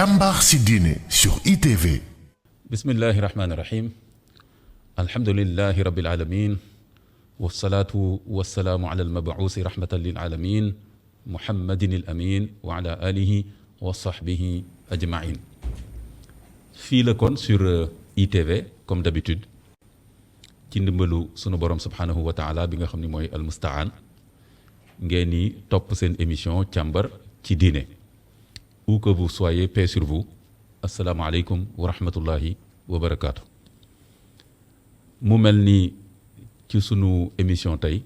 Càmbar si diine sur ITV. bismillahi rahmaani rahim alhamdulillahi rabbil alamin wasalaatu wasalaamu ala almabuusi rahmatan lil alamin muhammadin al amin wa ala alihi wa sahbihi ajmain. fii la kon sur ITV comme d'habitude ci ndimbalu sunu borom subhanahu wa taala bi nga xam ne mooy almustaan ngeen ni topp seen émission càmbar ci diine. où que vous soyez, paix sur vous. Assalamu alaikum wa rahmatullahi wa barakatuh. mu mel ni ci sunu émission tey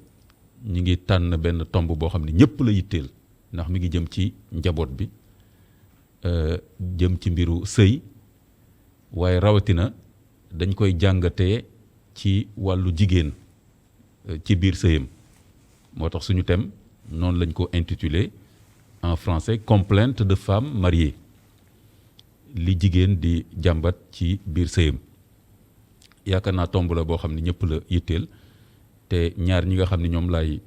ñi ngi tànn benn tomb boo xam ne ñëpp la yitteel ndax mi ngi jëm ci njaboot bi jëm ci mbiru sëy waaye rawatina dañ koy jàngatee ci wàllu jigéen ci biir sëyam moo tax suñu thème noonu lañ ko intitulé en français complainte de femme mariée li jigéen di jàmbat ci biir sëyam. yaakaar naa tomb la boo xam ne ñëpp la yitteel te ñaar ñi nga xam ne ñoom laay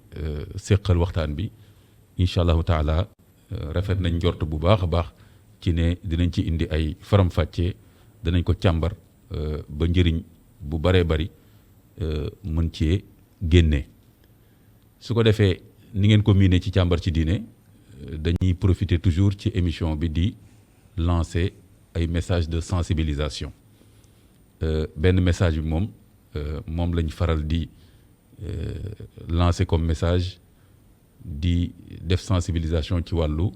séqal waxtaan bi incha allahu taala rafet nañ njort bu baax a baax ci ne dinañ ci indi ay faram-fàccee danañ ko càmbar ba njëriñ bu baree bari mën cee génne. su ko defee ni ngeen ko miine ci càmbar ci diine dañuy profiter toujours ci émission bi di lancer ay message de sensibilisation. benn message bi moom lañ faral di lancer comme message di def sensibilisation ci wàllu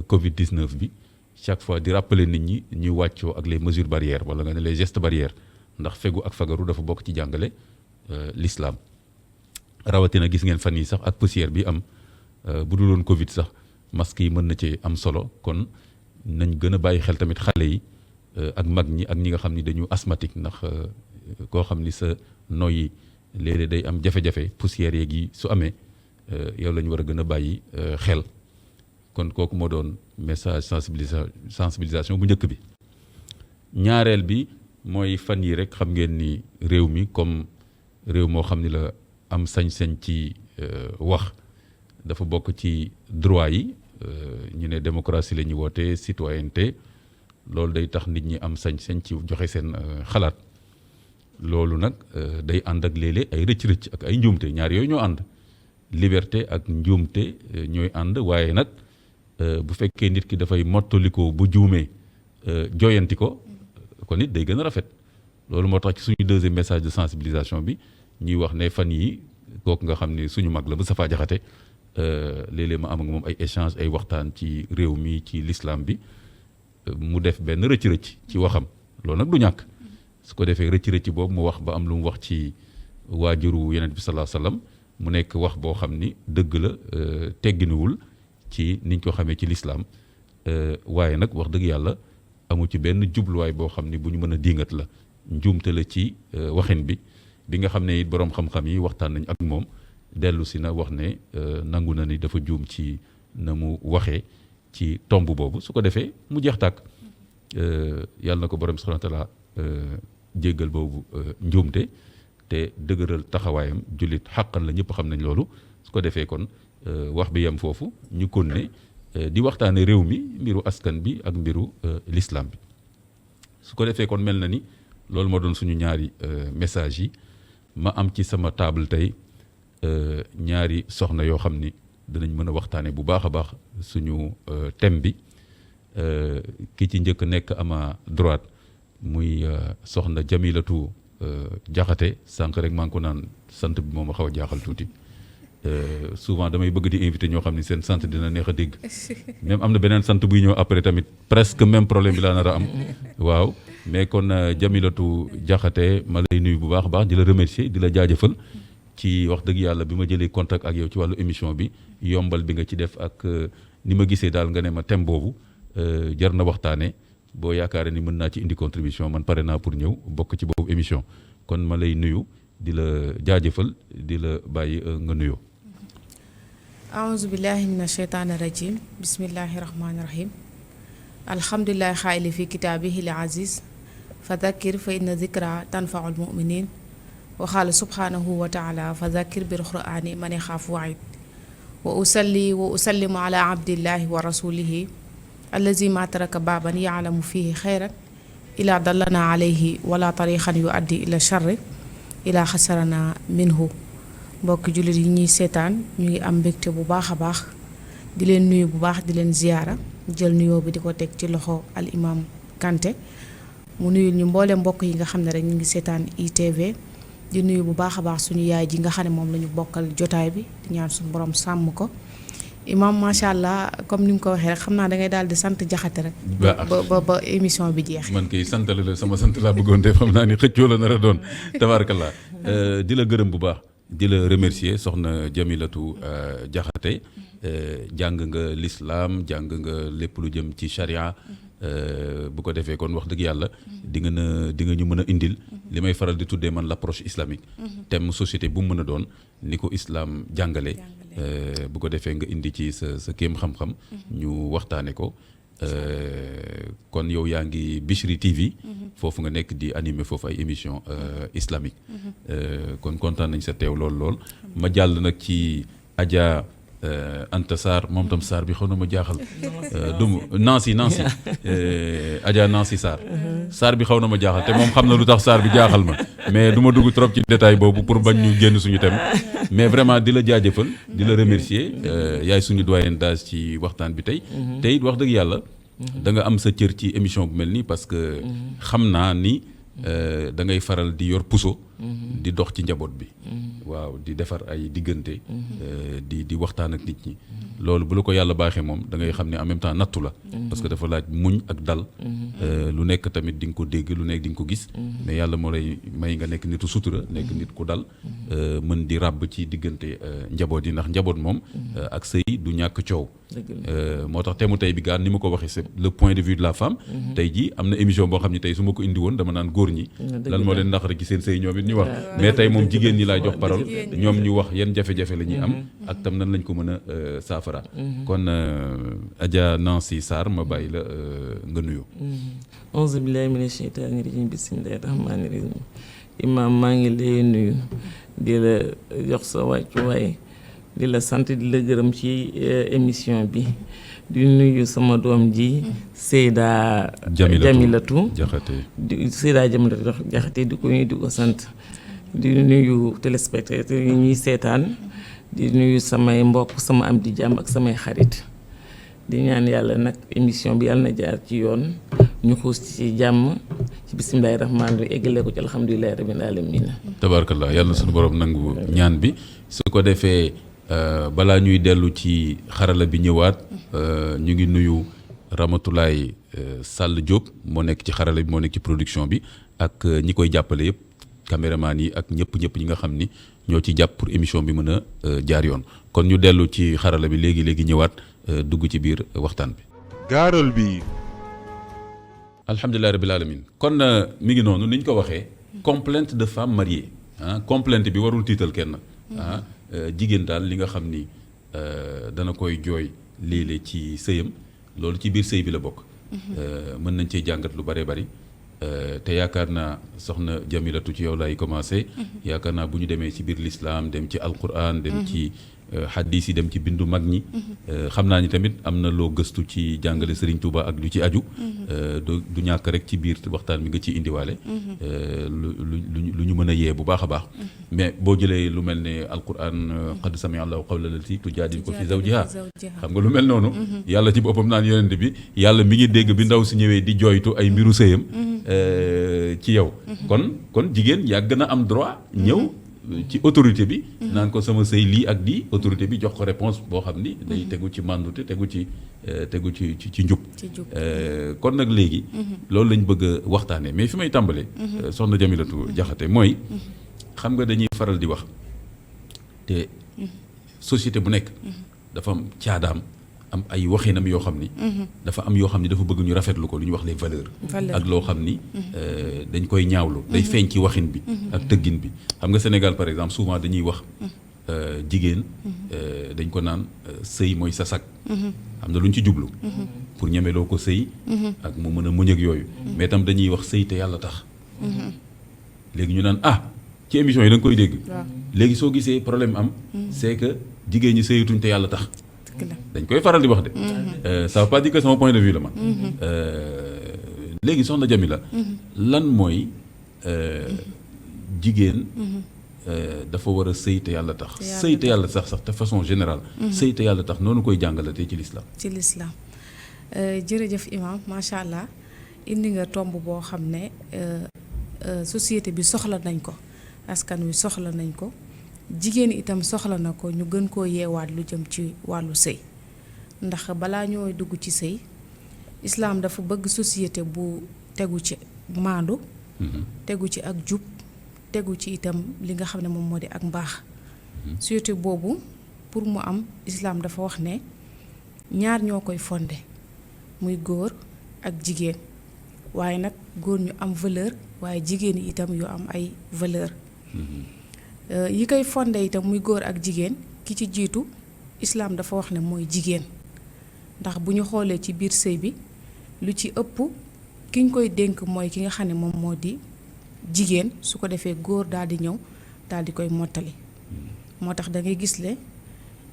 Covid-19 bi chaque fois di rappeler nit ñi ñuy wàccoo ak les mesures barrières wala nga ne les gestes barrières ndax fegu ak fagaru dafa bokk ci jàngale l'islam. rawatina gis ngeen fan yi sax ak poussière bi am bu dul woon Covid sax masque yi mën na ci am solo kon nañ gën a bàyyi xel tamit xale yi. ak mag ñi ak ñi nga xam ni dañu asthmatique ndax koo xam ni sa noyyi léeg-léeg day am jafe-jafe poussière yeeg yi su amee yow la ñu war a gën a bàyyi xel kon kooku moo doon message sensibilisation bu njëkk bi. ñaareel bi mooy fan yi rek xam ngeen ni réew mi comme réew moo xam ni la am sañ-sañ ci wax dafa bokk ci droit yi ñu ne démocratie la ñuy woote citoyenneté. loolu day tax nit ñi am sañ-sañ ci joxe seen xalaat loolu nag day ànd ak léeg-léeg ay rëcc-rëcc ak ay njuumte ñaar yooyu ñoo ànd liberté ak njuumte ñooy ànd waaye nag bu fekkee nit ki dafay mottalikoo bu juumee joyanti ko kon nit day gën a rafet loolu moo tax ci suñu deuxième message de sensibilisation bi ñuy wax ne fan yi kooku nga xam ne suñu mag la Moustapha Diakhaté léeg-léeg ma am ak moom ay échange ay waxtaan ci réew mi ci l'islam bi mu def benn rëcc-rëcc ci waxam loolu nag du ñàkk su ko defee rëcc-rëcc boobu mu wax ba am lu mu wax ci waajuru Yonent bi sallallahu alayhi wasallam mu nekk wax boo xam ni dëgg la tegginuwul ci niñ ko xamee ci lislaam waaye nag wax dëgg yàlla amu ci benn jubluwaay boo xam ni bu ñu mën a diingat la njuumte la ci waxin bi nga xam ne it boroom xam-xam yi waxtaan nañ ak moom dellu si na wax ne nangu na ni dafa juum ci na mu waxee ci tomb boobu su ko defee mu jeex tàkk yàlla na ko borom subhanahu wa taala jéggal boobu njuumte te dëgëral taxawaayam jullit xàqan la ñëpp xam nañ loolu su ko defee kon wax bi yem foofu ñu kon ne di waxtaane réew mi mbiru askan bi ak mbiru l'islam bi su ko defee kon mel na ni loolu moo doon suñu ñaari message yi ma am ci sama table tey ñaari soxna yoo xam ni danañ mën a waxtaane bu baax a baax suñu thème bi ki ci njëkk nekk ama droite muy soxna Jamilatu Diakhaté sànq rek maa ngi ko naan sant bi moom a xaw a jaaxal tuuti souvent damay bëgg di invité ñoo xam ne seen sant dina neex a dégg même am na beneen sant buy ñëw après tamit presque même problème bi laa nar a am waaw mais kon Jamilatu Diakhaté ma lay nuyu bu baax a baax di la remercier di la jaajëfal ci wax dëgg yàlla bi ma jëlee contact ak yow ci wàllu émission bi yombal bi nga ci def ak ni ma gisee daal nga ne ma thème boobu jar na waxtaane boo yaakaare ni mën naa ci indi contribution man pare naa pour ñëw bokk ci boobu émission kon ma lay nuyu di la jaajëfal di la bàyyi nga nuyoo. aouzu billahi mina sheytaani rajim bismillahi rahmaani rahim alhamdulillahi xaayili fi kitaabihi l aziz fa dhakkir fa inna dhikra tanfaul muminin waxaala subhanahu wa taala fa dhakkir bil qur'ani man yaxaafu waid wa usalli wa usallimu ala abdillahi wa rasulihi allazi ma taraka baaban yaalamu fihi xayran ila dallana alayhi wala tariqan yu addi ila charri ila xasarana minhu. mbokki jullit yi ñuy seetaan ñu ngi am mbégte bu baax a baax di leen nuyu bu baax di leen ziyaara jël nuyoo bi di ko teg ci loxo al imam Kanté mu nuyu ñu mboole mbokk yi nga xam ne rek ñu ngi seetaan ITV di nuyu bu baax a baax suñu yaay ji nga xam ne moom la ñu bokkal jotaay bi di ñaan suñu borom sàmm ko imam macha allah comme ni mu ko waxee rek xam naa da ngay daal di sant jaxate rek. ba émission bi jeex. man kay sant la sama sant laa bëggoon def xam naa ni xëccoo la nar a doon tabarakallah di la gërëm bu baax di la remercier soxna Jamilatu Jaxate jàng nga l'islam jàng nga lépp lu jëm ci charia. bu ko defee kon wax dëgg yàlla di nga ñu mën a indil li may faral di tuddee man l'approche islamique thème société bu mu mën a doon ni ko islam jàngale bu ko defee nga indi ci sa kéem xam-xam ñu waxtaane ko kon yow yaa ngi Bichri TV foofu nga nekk di animer foofu ay émission islamique kon kontaan nañ sa teew lool ma jàll nag ci Adja Anta Sarr moom tam Sarr bi xaw na ma jaaxal Nancy Adja Nancy Sarr bi xaw na ma jaaxal te moom xam na lu tax Sarr bi jaaxal ma mais du ma dugg trop ci détail boobu pour bañ ñu génn suñu thème mais vraiment di la jaajëfal di la remercier yaay suñu doyen d'âge ci waxtaan bi tey te it wax dëgg yàlla da nga am sa cër ci émission bu mel nii parce que xam naa ni da ngay faral di yor puso di dox ci njaboot bi waaw di defar ay diggante di waxtaan ak nit ñi loolu bu la ko yàlla baaxee moom da ngay xam ne en même temps nattu la parce que dafa laaj muñ ak dal lu nekk tamit di nga ko dégg lu nekk di nga ko gis mais yàlla moo lay may nga nekk nitu sutura nekk nit ku dal mën di ràbb ci diggante njaboot yi ndax njaboot moom ak sëy du ñàkk coow moo tax thème tey bi gaan ni ma ko waxee c'est le point de vue de la femme tey ji am na émission boo xam ne tey su ma ko indi woon dama naan góor ñi lan moo leen naqari ci seen sëy ñoom it ñu wax mais tey moom jigéen ñi laay jox parole ñoom ñu wax yan jafe-jafe la ñuy am ak tam nan lañ ko mën a saafara kon Adja Nancy Sarr ma bàyyi la nga nuyu auzu billahi mina sheytaani rajim bismillahi rahmaani rahim imam maa ngi lay nuyu di la jox sa wàccuwaay di la sant di la gërëm ci émission bi di nuyu sama doom ji Seyda Jamilatu Jaxate di ko nuyu di ko sant di nuyu téléspectateurs yi ñuy seetaan di nuyu samay mbokk sama am di jàmm ak samay xarit di ñaan yàlla nag émission bi yàlla na jaar ci yoon ñu xuus ci jàmm ci bismillahi rahmaani rahim eggale ko ci alhamdulillahi rabbil alamin tabarakallah yàlla na suñu borom nangu ñaan bi su ko defee balaa ñuy dellu ci xarala bi ñëwaat ñu ngi nuyu Ramatoulaye Sall Diop moo nekk ci xarala bi moo nekk ci production bi ak ñi koy jàppale yëpp caméraman yi ak ñëpp ñi nga xam ni ñoo ci jàpp pour émission bi mën a jaar yoon kon ñu dellu ci xarala bi léegi ñëwaat dugg ci biir waxtaan bi. gaaral bi. alhamdulilah rabbil alamin kon mi ngi noonu ni ñu ko waxee complainte de femme mariée complainte bi warul tiital kenn jigéen daal li nga xam ni dana koy jooy léeg-léeg ci sëyam loolu ci biir sëy bi la bokk mën nañ cee jàngat lu bëree bëri te yaakaar naa soxna Jamilatu ci yow lay commencé yaakaar naa bu ñu demee ci biir l'islam dem ci alquran dem ci hadis yi dem ci bindu mag ñi xam naa ni tamit am na loo gëstu ci jàngale Serigne Touba ak lu ci aju du ñàkk rek ci biir waxtaan mi nga ci indiwaale lu ñu mën a yee bu baax a baax mais boo jëlee lu mel ne alquran qad sami allahu qawla lati tujaadiluka fi zawjiha xam nga lu mel noonu yàlla ci boppam naan yonent bi yàlla mi ngi dégg bi ndaw si ñëwee di jooytu ay mbiru sëyam ci yow kon jigéen yàgg na am droit ñëw ci autorité bi naan ko sama sëy lii ak lii autorité bi jox ko réponse boo xam ni day tegu ci màndute tegu ci njub kon nag léegi loolu lañ bëgg a waxtaanee mais fi may tàmbalee soxna Jamilatu Jaxate mooy xam nga dañuy faral di wax te société bu nekk dafa am caadaam am ay waxinam yoo xam ni dafa am yoo xam ni dafa bëgg ñu rafetlu ko lu ñuy wax les valeurs ak loo xam ni dañ koy ñaawlu day feeñ ci waxin bi ak tëggin bi xam nga Sénégal par exemple souvent dañuy wax jigéen dañ ko naan sëy mooy sa sag xam na lu ñu ci jublu pour ñemeloo ko sëy ak mu mën a muñ ak yooyu mais tam dañuy wax sëy te yàlla tax léegi ñu naan ci émission yi da nga koy dégg léegi soo gisee problème am c'est que jigéen ñi sëyatuñ te yàlla tax dañ koy faral di wax de. Ça veut pas dire que sama point de vue la man. léegi soxna Jamila lan mooy jigéen dafa war a sëy te yàlla tax. sëy te yàlla tax sax de façon générale. sëy te yàlla tax noonu koy jàngalatee ci l'islam. ci l'islam jërëjëf imam macha allah indi nga tomb boo xam ne société bi soxla nañ ko askan wi soxla nañ ko jigéen itam soxla na ko ñu gën koo yeewaat lu jëm ci wàllu sëy ndax balaa ñooy dugg ci sëy islam dafa bëgg société bu tegu ci maandu. tegu ci ak jub tegu ci itam li nga xam ne moom moo di ak mbaax. société boobu pour mu am islam dafa wax ne ñaar ñoo koy fondé muy góor ak jigéen waaye nag góor ñu am valeur waaye jigéen yi itam yu am ay valeur yi koy fondé itam muy góor ak jigéen ki ci jiitu islam dafa wax ne mooy jigéen ndax bu ñu xoolee ci biir sëy bi lu ci ëpp ki ñu koy dénk mooy ki nga xam ne moom moo di jigéen su ko defee góor daal di ñëw daal di koy mottali moo tax da ngay gis le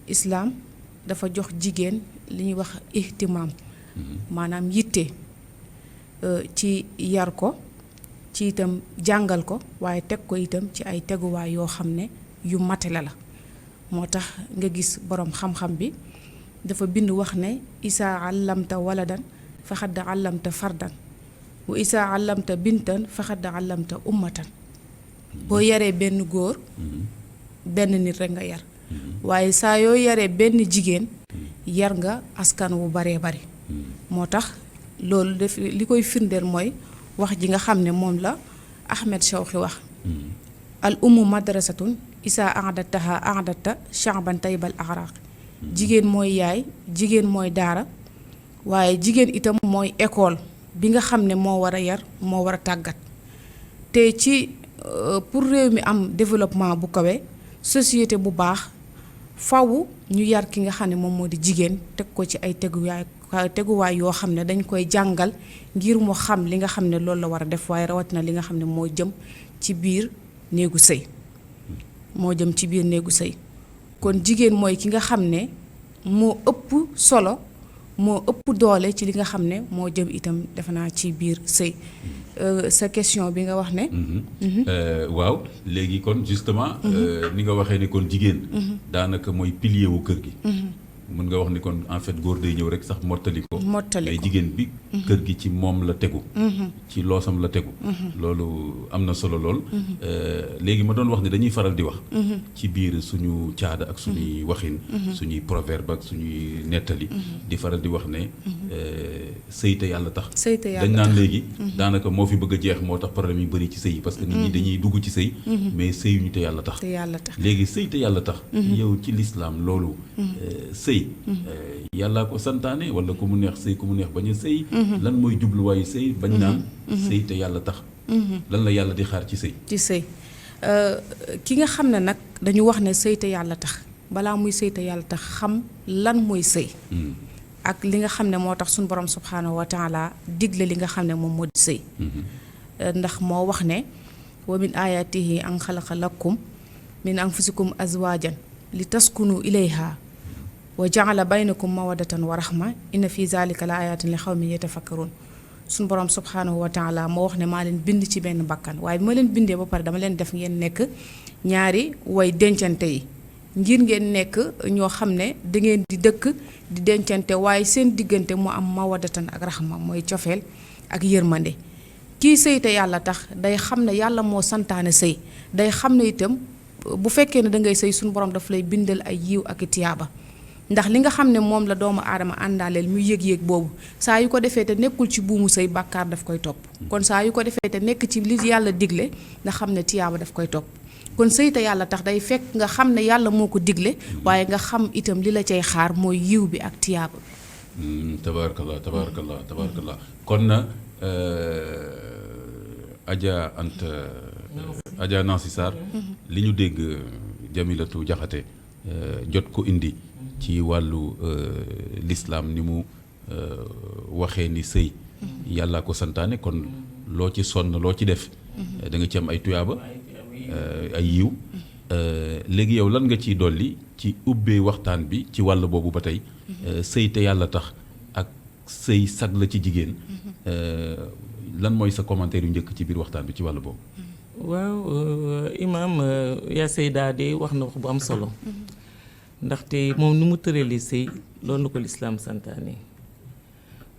islaam dafa jox jigéen li ñuy wax ihtimaam maanaam yitte ci yar ko ci itam jàngal ko waaye teg ko itam ci ay teguwaay yoo xam ne yu matale la moo tax nga gis boroom xam-xam bi dafa bind wax ne isaa allamta waladan faxad allamta fardan wa isaa allamta bintan faxad allamta ummatan boo yaree benn góor benn nit rek nga yar waaye saa yoo yaree benn jigéen yar nga askan wu baree bari moo tax loolu def li koy firndeel mooy wax ji nga xam ne moom la Ahmed Shawqi wax al ummu madrasatun isaa ahdataha ahdata sha'ban taybal axraq jigéen mooy yaay jigéen mooy daara waaye jigéen itam mooy école bi nga xam ne moo war a yar moo war a tàggat te ci pour réew mi am développement bu kawe société bu baax faw ñu yar ki nga xam ne moom moo di jigéen teg ko ci ay teguwaay yoo xam ne dañ koy jàngal ngir mu xam li nga xam ne loolu la war a def waaye rawatina li nga xam ne moo jëm ci biir néegu sëy kon jigéen mooy ki nga xam ne moo ëpp solo moo ëpp doole ci li nga xam ne moo jëm itam defe naa ci biir sëy sa question bi nga wax ne waaw léegi kon justement ni nga waxee ni kon jigéen daanaka mooy pilier wu kër gi mën nga wax ni kon en fait góor day ñëw rek sax mottali ko mais jigéen bi kër gi ci moom la tegu ci loosam la tegu loolu am na solo lool léegi ma doon wax ne dañuy faral di wax ci biir suñu caada ak suñuy waxin suñuy proverbe ak suñuy nettali di faral di wax ne sëy te yàlla tax dañ naan léegi daanaka moo fi bëgg a jeex moo tax problème yu bëri ci sëy parce que nit ñi dañuy dugg ci sëy mais sëyuñu te yàlla tax léegi sëy te yàlla tax yow ci l'islam loolu sëy yàllaa ko santaane wala ku mu neex sëy ku mu neex bañ a sëy lan mooy jubluwaayu sëy bañ naan sëy te yàlla tax lan la yàlla di xaar ci sëy ki nga xam ne nag dañu wax ne sëy te yàlla tax balaa muy sëy te yàlla tax xam lan mooy sëy ak li nga xam ne moo tax suñu borom subhaanahu wa taala digle li nga xam ne moom moo di sëy ndax moo wax ne wa min ayatihi an xalaqa lakum min anfusikum azwajan li taskunu ilayha wa jaala baynakum mawaddatan wa rahma inna fi zalika la ayatin li xawmin yatafakkarun suñu borom subhanahu wa taala moo wax ne maa leen bind ci benn bakkan waaye bi ma leen bindee ba pare dama leen def ngeen nekk ñaari way dencante yi ngir ngeen nekk ñoo xam ne da ngeen di dëkk di dencante waaye seen diggante mu am mawaddatan ak rahma mooy cofeel ak yërmande kii sëy te yàlla tax day xam ne yàlla moo santaane sëy day xam ne itam bu fekkee ne da ngay sëy suñu borom daf lay bindal ay yiw ak tiyaaba ndax li nga xam ne moom la doomu aadama àndaaleel muy yëg-yëg boobu saa yu ko defee te nekkul ci buumu sëy bàkkaar daf koy topp kon saa yu ko defee te nekk ci li yàlla digle nga xam ne tiyaaba daf koy topp kon sëy te yàlla tax day fekk nga xam ne yàlla moo ko digle waaye nga xam itam li la cay xaar mooy yiw bi ak tiyaaba bi tabarakallah kon na Adja Nancy Sarr li ñu dégg Jamilatu Jaxate jot ko indi ci wàllu l'islam ni mu waxee ni sëy yàlla ko santaane kon loo ci sonn loo ci def da nga ci am ay tuyaaba ay yiw léegi yow lan nga ciy dolli ci ubbee waxtaan bi ci wàll boobu ba tey sëy te yàlla tax ak sëy sag la ci jigéen lan mooy sa commentaire yu njëkk ci biir waxtaan bi ci wàll boobu. waaw Imaam yaa Seyda de wax na wax bu am solo ndaxte moom nu mu tëralee sëy loolu la ko lislaam santaane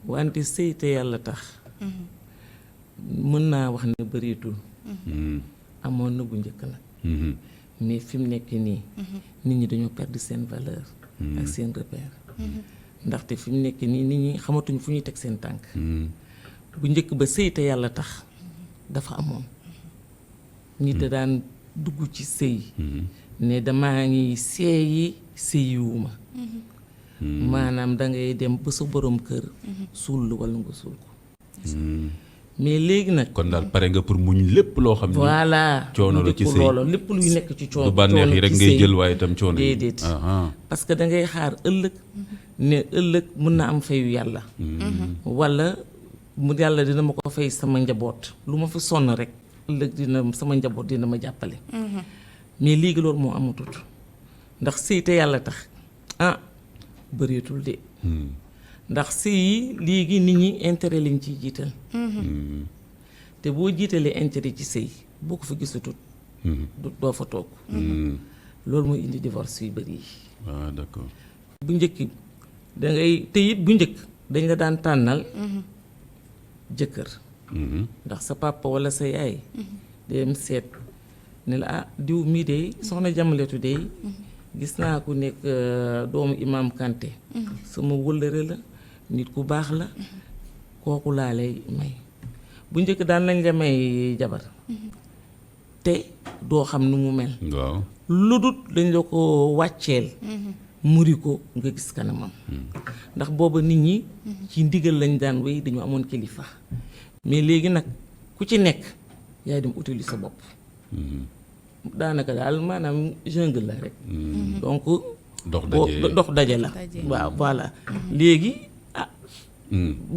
wante sëy te yàlla tax mën naa wax ne bëreetul amoon na bu njëkk nag mais fi mu nekk nii nit ñi dañoo perdre seen valeur ak seen repère ndaxte fi mu nekk nii nit ñi xamatuñ fu ñuy teg seen tànk bu njëkk ba sëy te yàlla tax dafa amoon nit da daan dugg ci sëy ne damaa ngi seeyi sëyiwuma maanaam dangay dem ba sa borom kër suul lu walla nga suul ko mais léegi nag kon daal pare nga pour muñ lépp loo xam ne voilà coono la ci sëy loolu lépp luy nekk ci coono du bànneex yi rek ngay jël waaye itam coono yi déedéet parce que dangay xaar ëllëg ne ëllëg mën na am fayu yàlla walla mu yàlla dina ma ko fay sama njaboot lu ma fi sonn rek ëllëg dina sama njaboot dina ma jàppale mais léegi loolu moo amatut ndax sëy te yàlla tax bëreetul de ndax sëy yi léegi nit ñi intérêt lañ ciy jiital te boo jiitalee intérêt ci sëy boo ko fa gisatut doo fa toog loolu mooy indi divorce yu bëri yi d'accord bu njëkk dangay te it bu njëkk dañ la daan tànnal jëkkër ndax sa papa walla sa yaay dem seet ne la diw mii de soxna Jamaletu de gis naa ku nekk doomu Imam Kanté sama wëllëre la nit ku baax la kooku laa lay may bu njëkk daan nañ la may jabar te doo xam nu mu mel waaw lu dut dañ la ko wàcceel muri ko nga gis kanamam ndax booba nit ñi ci ndigal lañ daan wéy dañu amoon kilifa mais léegi nag ku ci nekk yaay dem utili sa bopp daanaka daal maanaam jungle la rek donc dox daje la waaw voilà léegi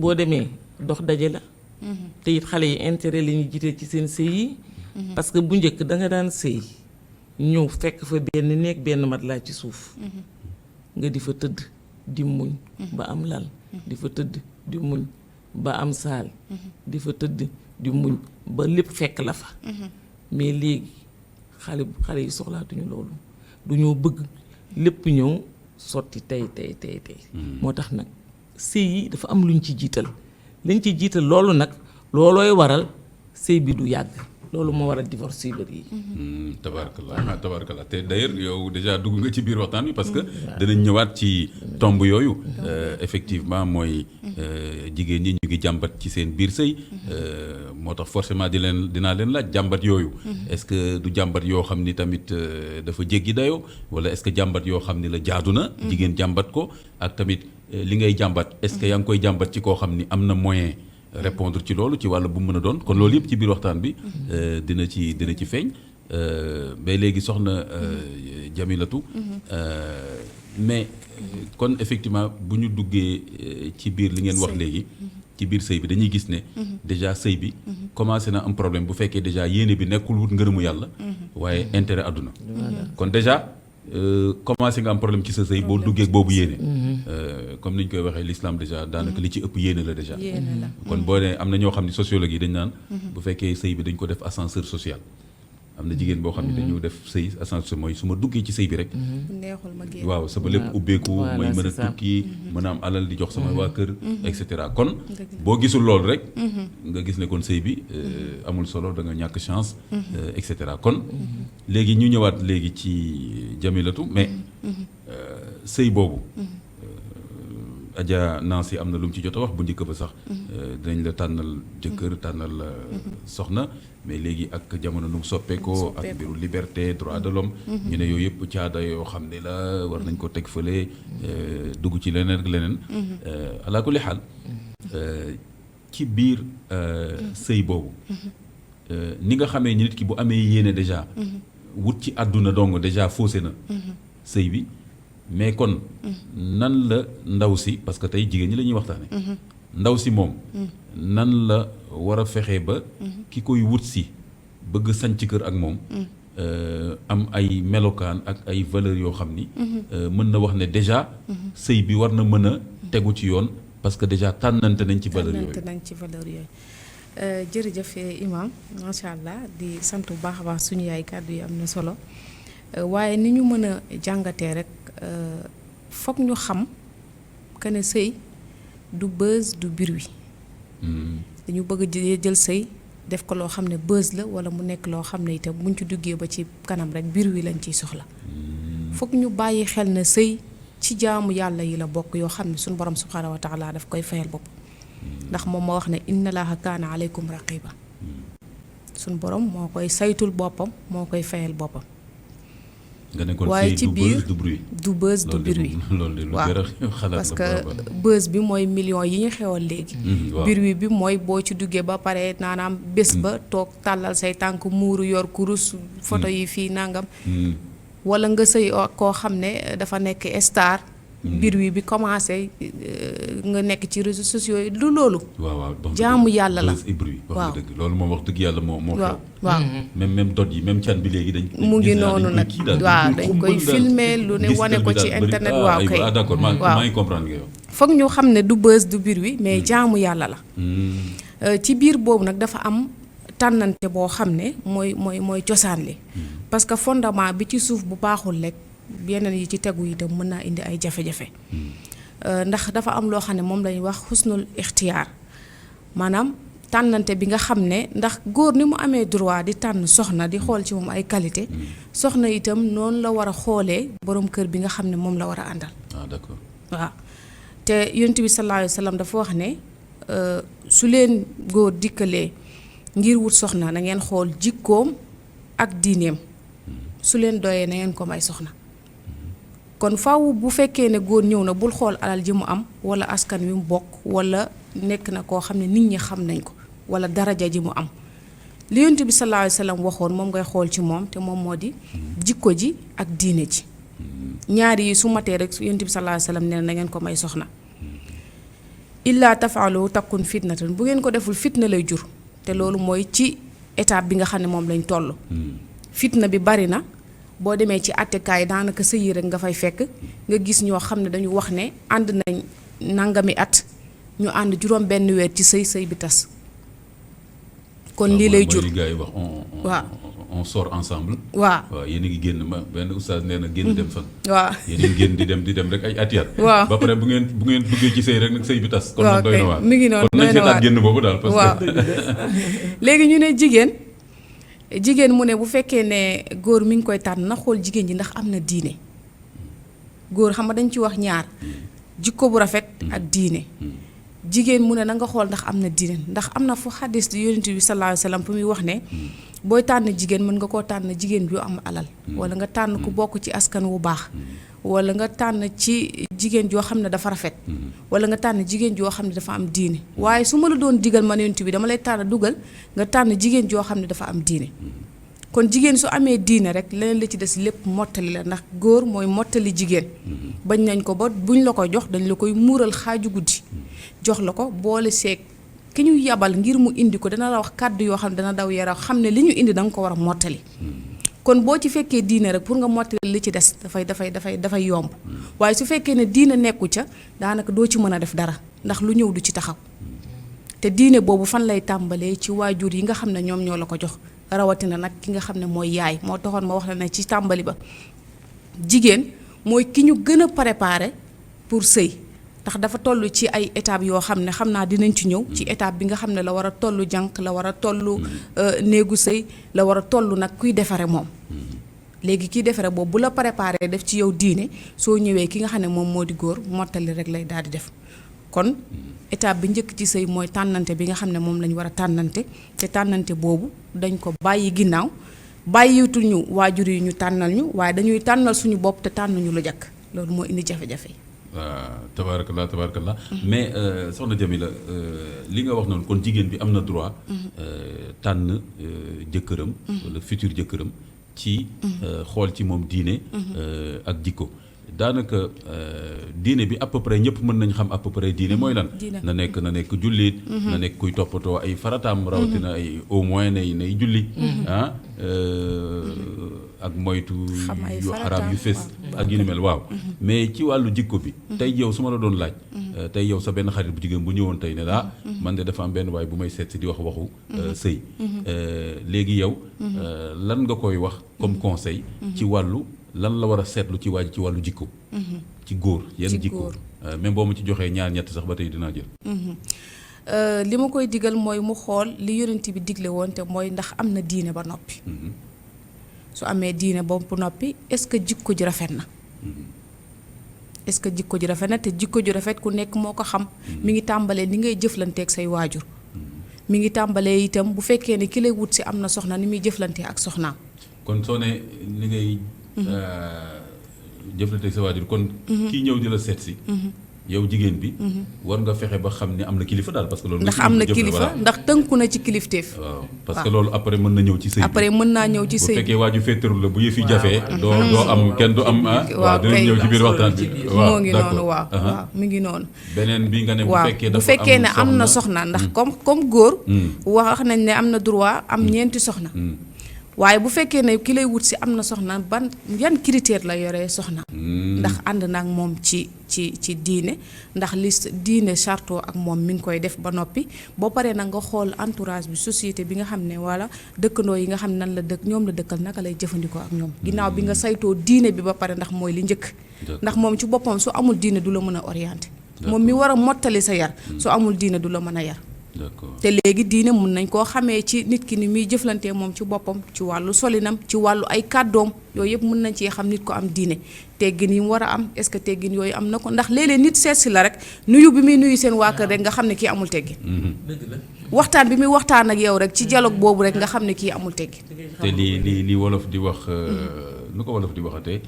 boo demee dox daje la te it xale yi intérêt la ñuy jiite ci seen sëy yi parce que bu njëkk da nga daan sëy ñëw fekk fa benn néeg benn mat laa ci suuf nga di fa tëdd di muñ ba am lal di fa tëdd di muñ ba am saal di fa tëdd di muñ ba lépp fekk la fa mais léegi xale yi soxlaatuñu loolu duñoo bëgg lépp ñëw sotti tey moo tax nag sëy yi dafa am luñ ci jiital lañ ci jiital loolu nag loolooy waral sëy bi du yàgg loolu moo waral divorce yu bëri yi tabarakallah te d'ailleurs yow déjà dugg nga ci biir waxtaan bi parce que danañ ñëwaat ci tomb yooyu effectivement mooy jigéen ñi ñu ngi jàmbat ci seen biir sëy moo tax forcément dinaa leen laaj jàmbat yooyu est-ce que du jàmbat yoo xam ni tamit dafa jéggi dayoo wala est-ce que jàmbat yoo xam ni la jaadu na jigéen jàmbat ko ak tamit li ngay jàmbat est-ce que yaa ngi koy jàmbat ci koo xam ni am na moyen répondre ci loolu ci wàll bu mu mën a doon kon loolu yëpp ci biir waxtaan bi dina ci feeñ mais léegi soxna Jamilatu mais kon effectivement bu ñu duggee ci biir li ngeen wax léegi ci biir sëy bi dañuy gis ne déjà sëy bi commencé na am problème bu fekkee déjà yéene bi nekkul wut ngërëmu yàlla waaye intérêt àdduna kon déjà commencé nga am problème ci sa sëy boo duggee boobu yéene comme ni ñu koy waxee l'islam déjà daanaka li ci ëpp yéene la déjà kon boo nee am na ñoo xam ne sociologue yi dañ naan bu fekkee sëy bi dañ ko def ascenseur social am na jigéen boo xam ne dañu def sëy ascenseur mooy su ma duggee ci sëy bi rek waaw sama lépp ubbeeku may mën a tukki mën a am alal di jox sama waa kër et cetera kon boo gisul loolu rek nga gis ne kon sëy bi amul solo da nga ñàkk chance et cetera kon léegi ñu ñëwaat léegi ci Jamilatu mais sëy boobu Adja Nancy am na lu mu ci jot a wax bu njëkk ba sax dinañ la tànnal jëkkër tànnal soxna mais léegi ak jamono nu mu soppeekoo ak mbiru liberté droit de l'homme ñu ne yooyu yëpp caada yoo xam ne la war nañ ko teg fële dugg ci leneen ak leneen ala kulli xaal ci biir sëy boobu ni nga xamee ni nit ki bu amee yéene déjà wut ci àdduna dong déjà faussé na sëy bi mais kon nan la ndaw si parce que tey jigéen ñi la ñuy waxtaane ndaw si moom nan la war a fexe ba ki koy wut si bëgg sanc kër ak moom am ay melokaan ak ay valeurs yoo xam ni mën na wax ne déjà sëy bi war na mën a tegu ci yoon parce que déjà tànnante nañ ci valeurs yooyu. tànnante nañ ci valeurs yooyu. jërëjëf imam macha allah di sant bu baax a baax suñu yaay kàddu yi am na solo waaye ni ñu mën a jàngatee rek foog ñu xam que ne sëy du buzz du bruit. dañu bëgg a jël sëy def ko loo xam ne buzz la wala mu nekk loo xam ne itam buñ ci duggee ba ci kanam rek bruit lañ ciy soxla. foog ñu bàyyi xel ne sëy ci jaamu yàlla yi la bokk yoo xam ne suñu borom subhaanahu wa taala daf koy fayal bopp. ndax moom moo wax ne inna laaha kaana aleykum raqiba suñ borom moo koy saytul boppam moo koy fayal boppam. nga ne kon waaye ci biir du buzz du bruit. loolu lu jar a xalaat parce que buzz bi mooy millions yi ñu xewal léegi. bruit bi mooy boo ci duggee ba pare naanaam bés ba toog tàllal say tànk muuru yor kurus photo yi fii nangam. wala nga sëy koo xam ne dafa nekk star. bruit bi commencé nga nekk ci réseaux sociaux yi du loolu. waaw jaamu yàlla la waaw dëgg loolu moom wax dëgg yàlla moo xew. waaw même dot yi même can bi léegi dañ. mu ngi noonu nag waaw dañ koy filmer lu ne wane ko ci internet. waaw kay d'accord maa ngi comprendre nga yow. foog ñu xam ne du buzz du bruit mais jaamu yàlla la. ci biir boobu nag dafa am tànnante boo xam ne mooy cosaan li. parce que fondement bi ci suuf bu baaxul rek. yeneen yi ci tegu itam mën naa indi ay jafe-jafe ndax dafa am loo xam ne moom lañuy wax xusnul ixtiyaar maanaam tànnante bi nga xam ne ndax góor ni mu amee droit di tànn soxna di xool ci moom ay qualité soxna itam noonu la war a xoolee borom kër bi nga xam ne moom la war a àndal. d'accord waaw te yonent bi sallallahu alayhi wa sallam dafa wax ne su leen góor dikkalee ngir wut soxna na ngeen xool jikkoom ak diineem su leen doyee na ngeen ko may soxna. kon faaw bu fekkee ne góor ñëw na bul xool alal ji mu am wala askan wi mu bokk wala nekk na koo xam ne nit ñi xam nañ ko wala daraja ji mu am li yonent bi sallallahu alayhi wa sallam waxoon moom ngay xool ci moom te moom moo di jikko ji ak diine ji ñaari yi su matee rek yonent bi sallallahu alayhi wa sallam nee na ngeen ko may soxna illaa tafaalu takkun fitnatan bu ngeen ko deful fitna lay jur te loolu mooy ci étape bi nga xam ne moom lañ toll fitna bi bari na boo demee ci attekaay daanaka sëy yi rek nga fay fekk nga gis ñoo xam ne dañu wax ne ànd nañ nangami at ñu ànd juróom benn weer ci sëy bi tas kon lii lay jur waaw on sort ensemble. waaw yéen a ngi génn benn oustaz nee na génn dem fan. waaw yéen a ngi génn di dem rek ay at yaat. waaw ba pare bu ngeen duggee ci sëy rek nag sëy bi tas. kon nag doy na waar mi ngi noonu kon nañ seetaat génn boobu daal. parce que léegi ñu ne jigéen mu ne bu fekkee ne góor mi ngi koy tànn na xool jigéen ji ndax am na diine góor xam nga dañ ci wax ñaar jikko bu rafet ak diine jigéen mu ne na nga xool ndax am na diine ndax am na fu xadis di yonent bi sallallahu alayhi wa sallam fu muy wax ne booy tànn jigéen mën nga koo tànn jigéen ju am alal wala nga tànn ku bokk ci askan wu baax wala nga tànn ci jigéen joo xam ne dafa rafet wala nga tànn jigéen joo xam ne dafa am diine waaye su ma la doon digal man yonent bi dama lay tànn dugal nga tànn jigéen joo xam ne dafa am diine kon jigéen su amee diine rek leneen la ci des lépp mottali la ndax góor mooy mottali jigéen bañ nañ ko ba buñ la koy jox dañ la koy muural xaaju guddi jox la ko boole seeg ki ñu yabal ngir mu indi ko dana la wax kàddu yoo xam ne dana daw yaram xam ne li ñu indi da nga ko war a mottali kon boo ci fekkee diine rek pour nga mottali li ci des dafay yomb waaye su fekkee ne diine nekku ca daanaka doo ci mën a def dara ndax lu ñëw du ci taxaw te diine boobu fan lay tàmbalee ci waajur yi nga xam ne ñoom ñoo la ko jox rawatina nag ki nga xam ne mooy yaay moo taxoon ma wax la ne ci tàmbali ba jigéen mooy ki ñu gën a préparé pour sëy ndax dafa toll ci ay étapes yoo xam ne xam naa dinañ ci ñëw ci étape bi nga xam ne la war a toll jànq la war a toll néegu sëy la war a toll nag kuy defare moom léegi kiy defare boobu bu la préparé def ci yow diine soo ñëwee ki nga xam ne moom moo di góor mottali rek lay daal di def kon étape bi njëkk ci sëy mooy tànnante bi nga xam ne moom lañ war a tànnante te tànnante boobu dañ ko bàyyi ginnaaw bàyyiwutuñu waajur yi ñu tànnal ñu waaye dañuy tànnal suñu bopp te tànnuñu lu jàkk loolu moo indi jafe-jafe yi. waaw tabaarakallah mais soxna Jamila li nga wax noonu kon jigéen bi am na droit tànn jëkkëram wala futur jëkkëram ci xool ci moom diine ak jikko daanaka diine bi à peu près ñëpp mën nañ xam à peu près diine mooy lan. na nekk jullit. na nekk kuy toppatoo ay farataam rawatina ay au moins nay julli. ak moytu yu xaraam yu fés ak yu ni mel waaw. mais ci wàllu jikko bi. tey yow su ma la doon laaj. tey yow sa benn xarit bu jigéen bu ñëwoon tey ne la man de dafa am benn waay bu may seet si di wax waxu sëy. léegi yow lan nga koy wax comme conseil. ci wàllu lan la war a seetlu ci waaj ci wàllu jikko. ci góor yenn jikko même boo ma ci joxee ñaar ñett sax ba tey dinaa jël. li ma koy digal mooy mu xool li yonent bi digle woon te mooy ndax am na diine ba noppi. su amee diine ba noppi est-ce que jikko ji rafet na. est-ce que jikko ji rafet na te jikko ji rafet ku nekk moo ko xam. mi ngi tàmbalee ni ngay jëflanteeg say waajur. mi ngi tàmbalee itam bu fekkee ne ki lay wut si am na soxna ni muy jëflantee ak soxnaam. kon soo ne li ngay jëflanteeg sa waajur kon. kii ñëw di la seet si. yow jigéen bi. war nga fexe ba xam ne am na kilifa daal parce que loolu. ndax am na kilifa ndax tënku na ci kilifteef. waaw parce que loolu après mën na ñëw ci sëy bi. après mën naa ñëw ci sëy bi bu fekkee waaju féeteru la bu yëf yi jafee. doo am kenn du am waaw dinañ ñëw ci biir waxtaan bi. moo ngi noonu waaw mi ngi noonu. beneen bi nga ne bu fekkee ne am na soxna ndax comme góor. wax nañ ne am na droit am ñeenti soxna. waaye bu fekkee ne ki lay wut si am na soxna yan critère la yoree soxna. ndax ànd na ak moom ci diine ndax li diine charto ak moom mi ngi koy def ba noppi boo paree nag nga xool entourage bi société bi nga xam ne wala dëkkandoo yi nga xam ne nan la ñoom la dëkkal naka lay jëfandikoo ak ñoom. ginnaaw bi nga saytoo diine bi ba pare ndax mooy li njëkk. ndax moom ci boppam su amul diine du la mën a orienté. moom mi war a mottali sa yar. su amul diine du la mën a yar. te léegi diine mun nañ koo xamee ci nit ki ni muy jëflantee moom ci boppam ci wàllu solinam ci wàllu ay kàddoom yooyu yëpp mun nañ cee xam nit ko am diine teggin yi mu war a am est-ce que teggin yooyu am na ko ndax léeg-léeg nit seet si la rek nuyu bi muy nuyu seen waa kër rek nga xam ne kii amul teggin. waxtaan bi muy waxtaan ak yow rek ci dialogue boobu rek nga xam ne kii amul teggin. te li wolof di wax nu ko wolof di waxatee.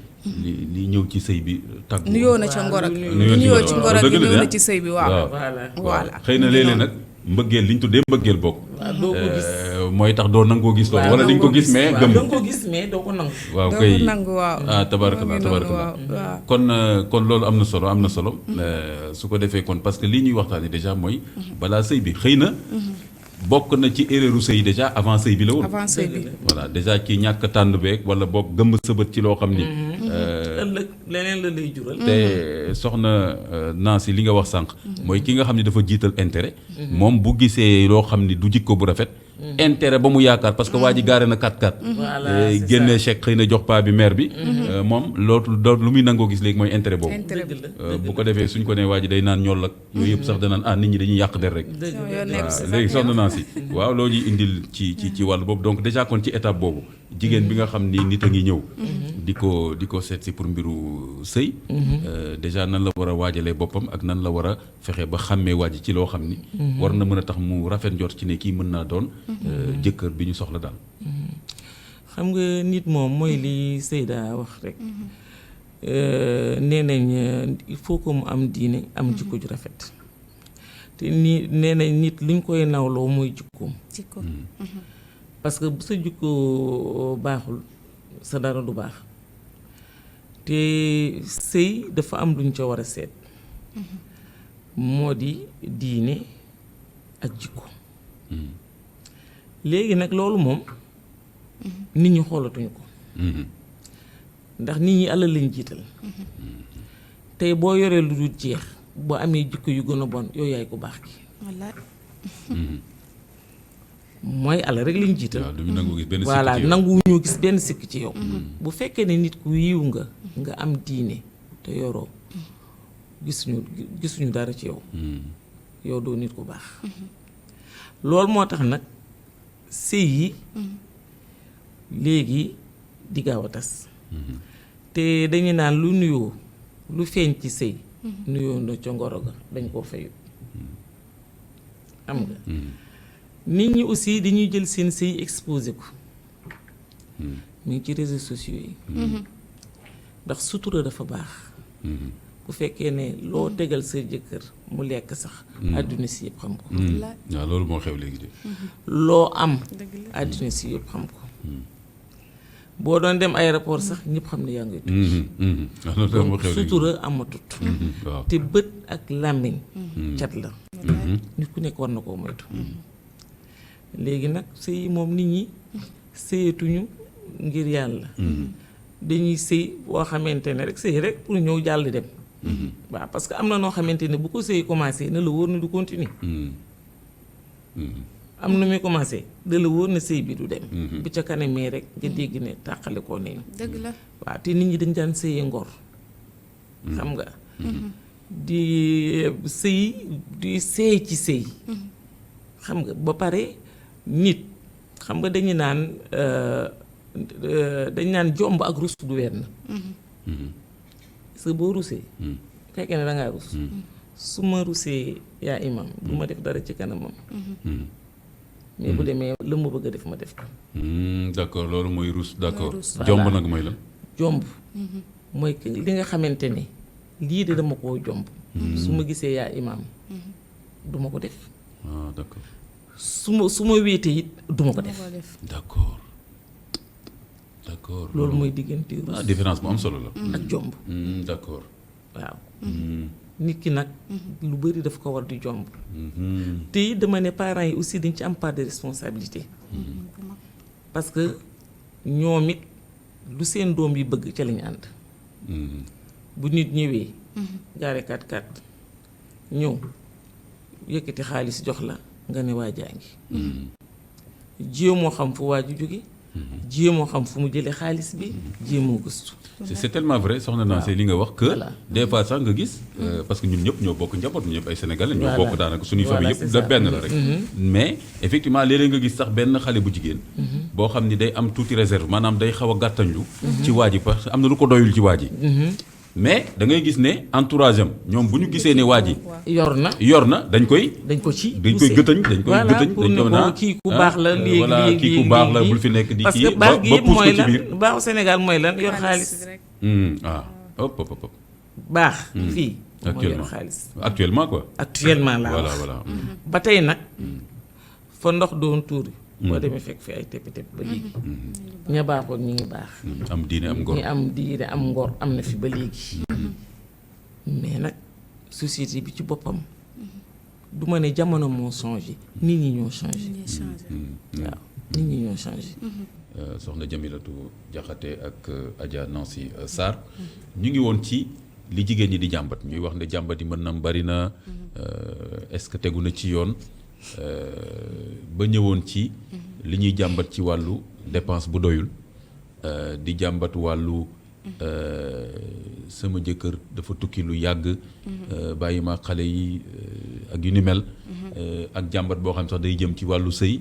li ñëw ci sëy bi tàggu. nuyoo na ca ngoro gi nuyoo ci ngoro gi ñëw na ci sëy bi waaw. voilà xëy na léeg-léeg nag. mbëggeel li ñu tuddee mbëggeel bokk. doo ko gis mooy tax doo nangoo gis loolu. wala dañ ko gis mais gëm. doo ko gis mais doo ko nangu. waaw kay doo ko nangu waaw. tabaarakallah kon loolu am na solo. su ko defee kon parce que lii ñuy waxtaanee déjà mooy. balaa sëy bi xëy na. bokk na ci erreuru sëy déjà avant sëy bi la woon. avant sëy bi voilà déjà ci ñàkk tànn beeg wala boog gëmm sëbët ci loo xam ni. ëllëg leneen la lay jural. te soxna Nancy li nga wax sànq. mooy ki nga xam ne dafa jiital intérêt. moom bu gisee loo xam ni du jikko bu rafet. intérêt ba mu yaakaar parce que waa ji gaare na 4x4. voilà c'est ça génne chèque xëy na jox paa bi maire bi. moom loolu lu muy nangoo gis léegi mooy intérêt boobu. bu ko defee suñ ko nee waa ji day naan ñool ak yooyu yëpp sax danaan nit ñi dañuy yàq der rek. léegi soxna Nancy waaw loo ñuy indil ci wàllu boobu donc déjà kon ci étape boobu jigéen bi nga xam ni nit a ngi ñëw. di ko seet si pour mbiru sëy. déjà nan la war a waajalee boppam ak nan la war a fexe ba xàmmee waaj ci loo xam ni. war na mën a tax mu rafet njort ci ne kii mën naa doon. jëkkër bi ñu soxla daal. xam nga nit moom mooy li Seyda wax rek. nee nañ il faut que mu am diine am jikko ju rafet. te nii nee nañ nit luñ koy nawloo mooy jikkoom. parce que bu sa jikko baaxul sa dara du baax. te sëy dafa am luñ ca war a seet. moo di diine ak jikko. léegi nag loolu moom nit ñi xoolatuñu ko. ndax nit ñi alal lañ jiital. tey boo yoree lu dul jeex boo amee jikko yu gën a bon yow yaay ko baax ki. wallaay. mooy alal rek lañ jiital. waaw duñu nangu gis benn sikk ci yow. voilà nanguwuñoo gis benn sikk ci yow. bu fekkee ne nit ku yiw nga am diine te yoroo gisuñu dara ci yow. yow doo nit ku baax. loolu moo tax nag sëy yi léegi di gaaw a tas. te dañu naan lu nuyoo lu feeñ ci sëy. nuyoo na ca ngoro ga dañ koo fayut. am nga. nit ñi aussi dañuy jël seen sëy exposé ko. mu ngi ci réseaux sociaux yi. ndax sutura dafa baax. bu fekkee ne loo tegal sa jëkkër mu lekk sax. àdduna si yëpp xam ko. waaw loolu moo xew léegi de. loo am. àdduna si yëpp xam ko. boo doon dem aéroport sax ñëpp xam ne yaa ngay tukki. donc sutura amatut. waaw te bët ak làmmiñ cat la. nit ku nekk war na koo moytu. léegi nag sëy moom nit ñi sëyatuñu ngir yàlla. dañuy sëy boo xamante ne rek sëy rek pour ñëw jàll dem. waaw parce que am na noo xamante ne bu ko sëy commencé na la wóor na du continuer. am na muy commencé da la wóor na sëy bi du dem. bu ca kanamee rek nga dégg ne tàqale koo nañu. dëgg la waaw te nit ñi dañ daan sëyee ngor. xam nga. di sëy di sëy ci sëy. xam nga ba pare nit xam nga dañu naan jomb ak rus du wenn. sa boo rusee. fekkee ne dangaa rus. su ma rusee yaa imam du ma def dara ci kanamam. mais bu demee la ma bëgg a def ma def ko. d'accord loolu mooy rus d'accord. Voilà. jomb nag mooy lan. jomb mooy li nga xamante ne lii de dama koo jomb. su ma gisee yaa imam du ma ko def. ah d'accord. su ma wéetee it du ma ko def. d'accord d'accord. loolu mooy diggante rus différence bu am solo la. ak jomb. d'accord. waaw. nit ki nag lu bari daf ko war di jomb. te it dama ne parents yi aussi dañ ci am part de responsabilité. parce que ñoom it lu seen doom yi bëgg ca lañu ànd. bu nit ñëwee. gaare 4x4 ñëw yëkkati xaalis jox la nga ne waa jaa ngi. jéemoo xam fu waa ji jóge. jéemoo xam fu mu jëlee xaalis bi. jéemoo gëstu. c'est tellement vrai soxna naa see li nga wax que Voilà. des fois sax nga gis parce que ñun ñëpp ñoo bokk njaboot ñun ñëpp ay sénégalais ñoo Voilà. bokk daanaka suñuy Voilà, famille c'est yëpp ça. da benn la rek mais effectivement léeg-léeg nga gis sax benn xale bu jigéen boo xam ni day am tuuti réserve maanaam day xaw a gàttañlu ci waa ji parce que am na lu ko doyul ci waa ji mais da ngay gis ne entourage am ñoom bu ñu gisee ne waa ji yor na dañ koy poussé. gëtëñ dañ koy voilà gëtëñ pour dañ ne ko ko kii ku baax la léegi voilà léegi kii ku baax la bul fi nekk di parce kii que baax gi ba yëpp pousse mooy ko ci biir lan baaxu Sénégal mooy lan yor xaalis. ah hop hop hop baax fii mooy actuellement yor xaalis. actuellement quoi actuellement laa voilà wax. voilà ba tey nag fa ndox doon tuuri. boo demee fekk fi ay tepp-tepp ba léegi. ña baaxoon ñi ngi baax. am diine am ngor ñi am diine am ngor am na fi ba léegi. mais nag société bi ci boppam du ma ne jamono moo changé nit ñi ñoo changé. waaw nit ñi ñoo changé. soxna Jamilatu Jaxate ak Adja Nancy Sarr ñu ngi woon ci li jigéen ñi di jàmbat ñuy wax ne jàmbat yi mën na am bari na est-ce que tegu na ci yoon ba ñëwoon ci li ñuy jàmbat ci wàllu dépense bu doyul di jàmbat wàllu sama jëkkër dafa tukki lu yàgg bàyyi ma xale yi ak yu ni mel ak jàmbat boo xam sax day jëm ci wàllu sëy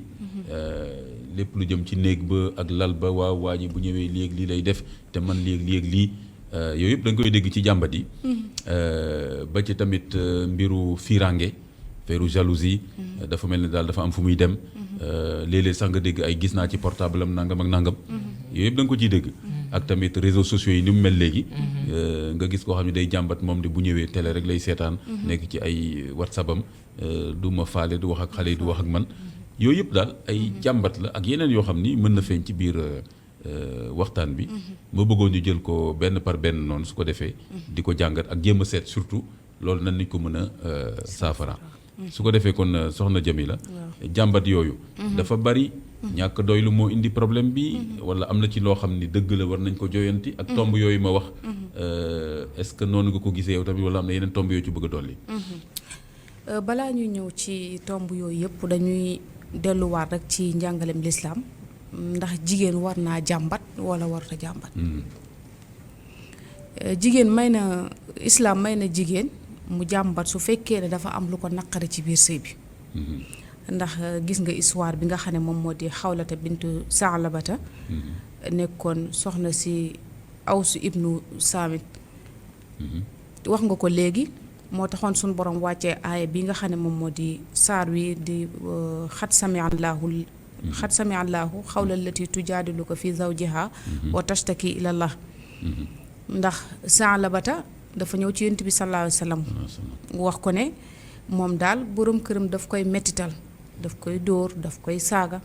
lépp lu jëm ci néeg ba ak lal ba waaw waa ji bu ñëwee léegi lii lay def te man léegi lii yooyu yëpp da nga koy dégg ci jàmbat yi ba ci tamit mbiru firange feeru jalousie dafa mel ni daal dafa am fu muy dem léeg-léeg sax nga dégg ay gis naa ci portable am nangam ak nangam yooyu yëpp da nga ko ciy dégg ak tamit réseaux sociaux yi ni mu mel léegi nga gis koo xam ne day jàmbat moom de bu ñëwee télé rek lay seetaan nekk ci ay whatsapp am du ma faale du wax ak xale yi du wax ak man yooyu yëpp daal ay jàmbat la ak yeneen yoo xam ni mën na feeñ ci biir waxtaan bi ma bëggoon ñu jël ko benn par benn noonu su ko defee di ko jàngat ak jéem a seet surtout loolu nan nañ ko mën a saafara su ko defee kon soxna Jamila jàmbat yooyu dafa bari ñàkk doylu moo indi problème bi wala am na ci loo xam ni dëgg la war nañ ko joyanti ak tomb yooyu ma wax est-ce que noonu nga ko gisee yow tamit wala am na yeneen tomb yooyu ci bëgg a dolli balaa ñuy ñëw ci tomb yooyu yëpp dañuy delluwaat rek ci njàngalem lislaam ndax jigéen war naa jàmbat wala warta jàmbat jigéen may na islaam may na jigéen mu jàmbat su fekkee ne dafa am lu ko naqari ci biir sëy bi ndax gis nga histoire bi nga xam ne moom moo di Xawlata bintu Saalabata nekkoon soxna si Awsu ibnu Saamit wax nga ko léegi moo taxoon suñu borom wàccee aaya bi nga xam ne moom moo di saar wi di xat sami allaahu xawla allati tujaadiluka fi zawjiha wa tashtaki ilallah ndax Saalabata dafa ñëw ci Yonent bi sallallaahu alayhi wa sallam wax ko ne moom daal boroom këram daf koy mettital daf koy dóor daf koy saaga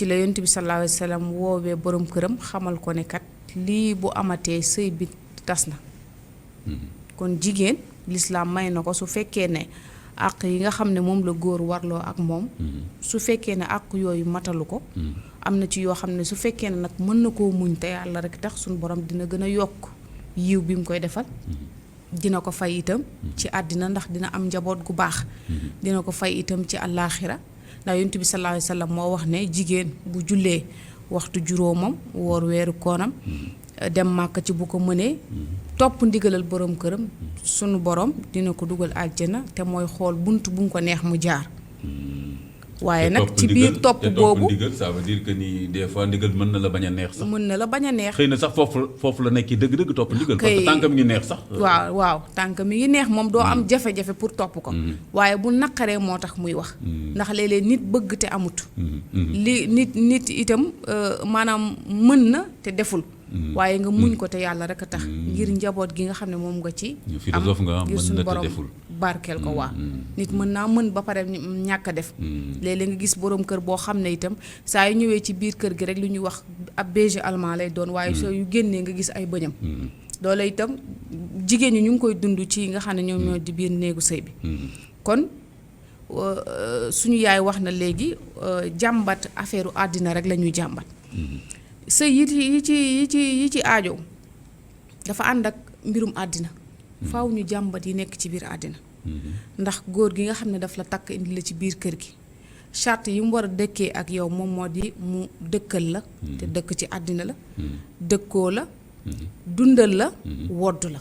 ci la yonent bi sallallahu alayhi wa sallam woowee borom këram xamal ko ne kat lii bu amatee sëy bi tas na kon jigéen lislaam may na ko su fekkee ne àq yi nga xam ne moom la góor warloo ak moom su fekkee ne àq yooyu matalu ko am na ci yoo xam ne su fekkee ne nag mën na koo muñ te yàlla rek tax suñu borom dina gën a yokk yiw bi mu koy defal dina ko fay itam ci àddina ndax dina am njaboot gu baax dina ko fay itam ci àllaaxira ndax yonent bi sallallahu alayhi wa sallam moo wax ne jigéen bu jullee waxtu juróomam woor weeru koonam dem màkk ci bu ko mënee topp ndigalal borom këram sunu borom dina ko dugal àjjana te mooy xool bunt bu mu ko neex mu jaar waaye nag ci biir topp boobu ndigal ça veut dire que ni des fois ndigal mën na la bañ a neex sax mën na la bañ a neex xëy na sax foofu la nekk dëgg-dëgg topp ndigal parce que tànk mi ngi neex sax waaw tànk mi ngi neex moom doo am jafe-jafe pour topp ko waaye bu naqaree moo tax muy wax ndax léeg-léeg nit bëgg te amut li nit itam maanaam mën na te deful waaye nga muñ ko te yàlla rek a tax ngir njaboot gi nga xam ne moom nga ci am ngir suñu borom barkeel ko waa nit mën naa mën ba pare ñàkk a def léeg-léeg nga gis borom kër boo xam ne itam saa yu ñëwee ci biir kër gi rek lu ñuy wax ab berger allemand lay doon waaye soo yu génnee nga gis ay bëñam loolu itam jigéen ñi ñu ngi koy dund ci nga xam ne ñoom ñoo di biir néegu sëy bi kon suñu yaay wax na léegi jàmbat affaire u àddina rek la ñuy jàmbat sëy yi ci aajo dafa ànd ak mbirum àddina faaw ñu jàmbat yi nekk ci biir àddina ndax góor gi nga xam ne daf la takk indi la ci biir kër gi charte yi mu war a dëkkee ak yow moom moo di mu dëkkal la te dëkk ci àddina la dëkkoo la dundal la wodd la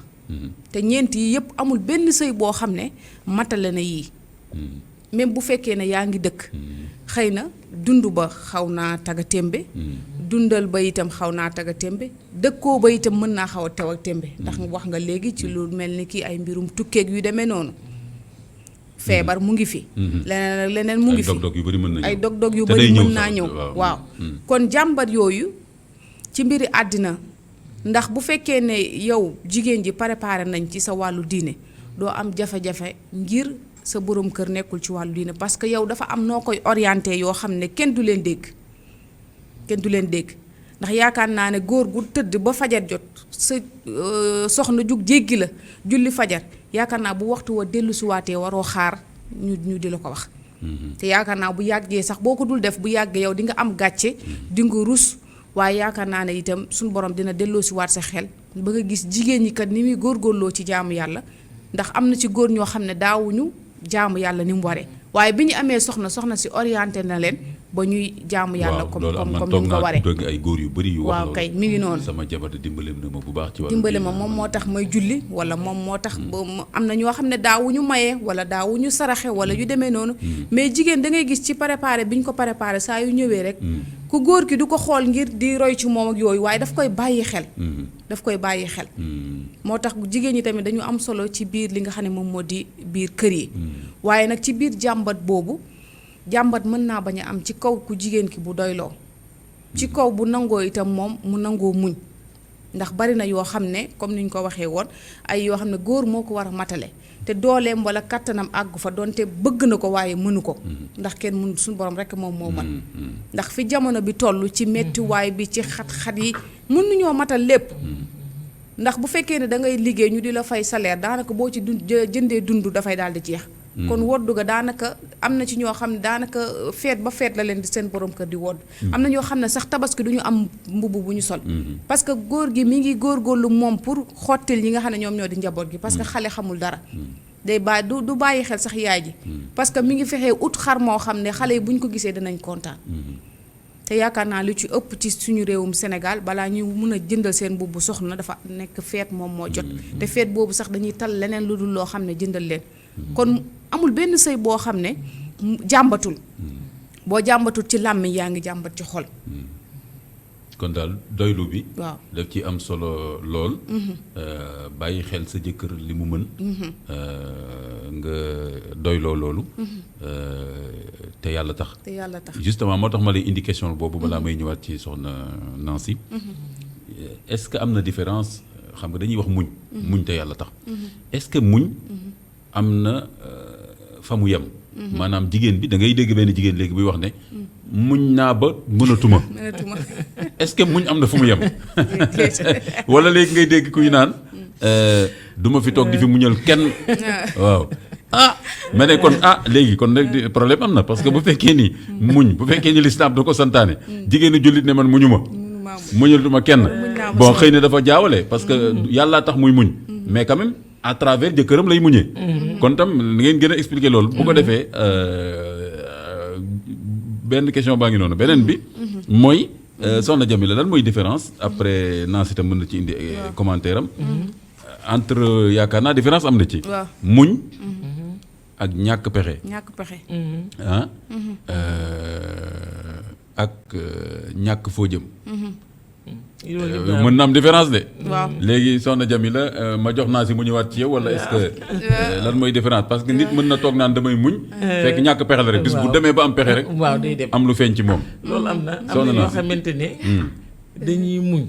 te ñeent yi yépp amul benn sëy boo xam ne matale na yii même bu fekkee ne yaa ngi dëkk xëy na dund ba xaw naa taga témbe dundal ba itam xaw naa taga témbe dëkkoo ba itam mën naa xaw a tew ak témbe ndax wax nga léegi ci lu mel ni kii ay mbirum tukkeeg yu demee noonu feebar mu ngi fi leneen ak leneen mu ngi fi ay dog-dog yu bari mën naa ñëw waaw kon jàmbat yooyu ci mbiri àddina ndax bu fekkee ne yow jigéen ji préparé nañ ci sa wàllu diine doo am jafe-jafe ngir sa borom kër nekkul ci wàllu diine parce que yow dafa am noo koy orienté yoo xam ne kenn du leen dégg ndax yaakaar naa ne góor gu tëdd ba fajar jot sa soxna jug jéggi la julli fajar yaakaar naa bu waxtu wa dellu si waatee waroo xaar ñu di la ko wax te yaakaar naa bu yàggee sax boo ko dul def bu yàggee yow di nga am gàcce di nga rus waaye yaakaar naa ne itam suñu borom dina delloo si waat sa xel ba nga gis jigéen ñi kat ni muy góorgóorloo ci jaamu yàlla ndax am na ci góor ñoo xam ne daawuñu jaamu yàlla ni mu waree waaye bi ñu amee soxna si orienté na leen ba ñuy jaamu yàlla comme ni mu ko waree ay góor yu bari yu wax waaw kay mi ngi noonu sama jabar dimbale na ma bu baax ci wàllu dimbale ma moom moo tax may julli wala moom moo tax am na ñoo xam ne daawuñu maye wala daawuñu saraxe wala yu demee noonu mais jigéen da ngay gis ci préparé bi ñu ko préparé saa yu ñëwee rek ku góor ki du ko xool ngir di roy ci moom ak yooyu waaye daf koy bàyyi xel moo tax jigéen ñi tamit dañu am solo ci biir li nga xam ne moom moo di biir kër yi waaye nag ci biir jàmbat boobu jàmbat mën naa bañ a am ci kaw ku jigéen ki bu doyloo ci kaw bu nangoo itam moom mu nangoo muñ ndax bari na yoo xam ne comme ni ñu ko waxee woon ay yoo xam ne góor moo ko war a matale te dooleem wala kattanam àggu fa doonte bëgg na ko waaye mënu ko ndax kenn mënu suñu borom rekk moom moo mën ndax fi jamono bi toll ci mettiwaay bi ci xat-xat yi mënuñoo matal lépp ndax bu fekkee ne da ngay liggéey ñu di la fay salaire daanaka boo ci jëndee dund dafay daal di jeex kon woddu ga daanaka am na ci ñoo xam ne daanaka feet ba feet la leen di seen borom kër di wodd am na ñoo xam ne sax tabaski du ñu am mbubb bu ñu sol parce que góor gi mi ngi góorgóorlu moom pour xottil ñi nga xam ne ñoom ñoo di njaboot gi parce que xale xamul dara day bàyyi du bàyyi xel sax yaay ji parce que mi ngi fexee ut xar moo xam ne xale yi bu ñu ko gisee dinañ kontaan te yaakaar naa lu ci ëpp ci suñu réewum Sénégal balaa ñuy mun a jëndal seen mbubb soxna dafa nekk feet moom moo jot te feet boobu sax dañuy tal leneen lu dul loo xam ne jëndal leen kon amul benn sëy boo xam ne jàmbatul boo jàmbatul ci làmmiñ yaa ngi jàmbat ci xol kon daal doylu bi waaw daf ci am solo lool bàyyi xel sa jëkkër li mu mën nga doyloo loolu te yàlla tax justement moo tax ma lay indi question boobu balaa may ñëwaat ci soxna Nancy est-ce que am na différence xam nga dañuy wax muñ te yàlla tax est-ce que muñ am na fa mu yem maanaam jigéen bi da ngay dégg benn jigéen léegi buy wax ne muñ naa ba mënatuma est-ce que muñ am na fu mu yem wala léegi ngay dégg kuy naan du ma fi toog di fi muñal kenn waaw ma ne kon léegi kon nag problème am na parce que bu fekkee ni muñ bu fekkee ni lislaam da ko santaane jigéenu jullit ne man muñu ma muñaluma kenn bon xëy na dafa jaawale parce que yàllaa tax muy muñ mais quand même à travers jëkkëram lay muñee kon tam ngeen gën a expliquer loolu bu ko defee benn question baa ngi noonu beneen bi mooy soxna Jamila lan mooy différence après Nancy tam mën na ci indi commentaire am entre yaakaar naa différence am na ci muñ ak ñàkk pexe ak ñàkk foo jëm mën na am différence de léegi soxna Jamila ma jox naa si mu ñëwaat ci yow wala est-ce que lan mooy différence parce que nit mën na toog naan damay muñ fekk ñàkk pexe la rek bis bu demee ba am pexe rek day dem am lu feeñ ci moom loolu am na ñoo xamante ne dañuy muñ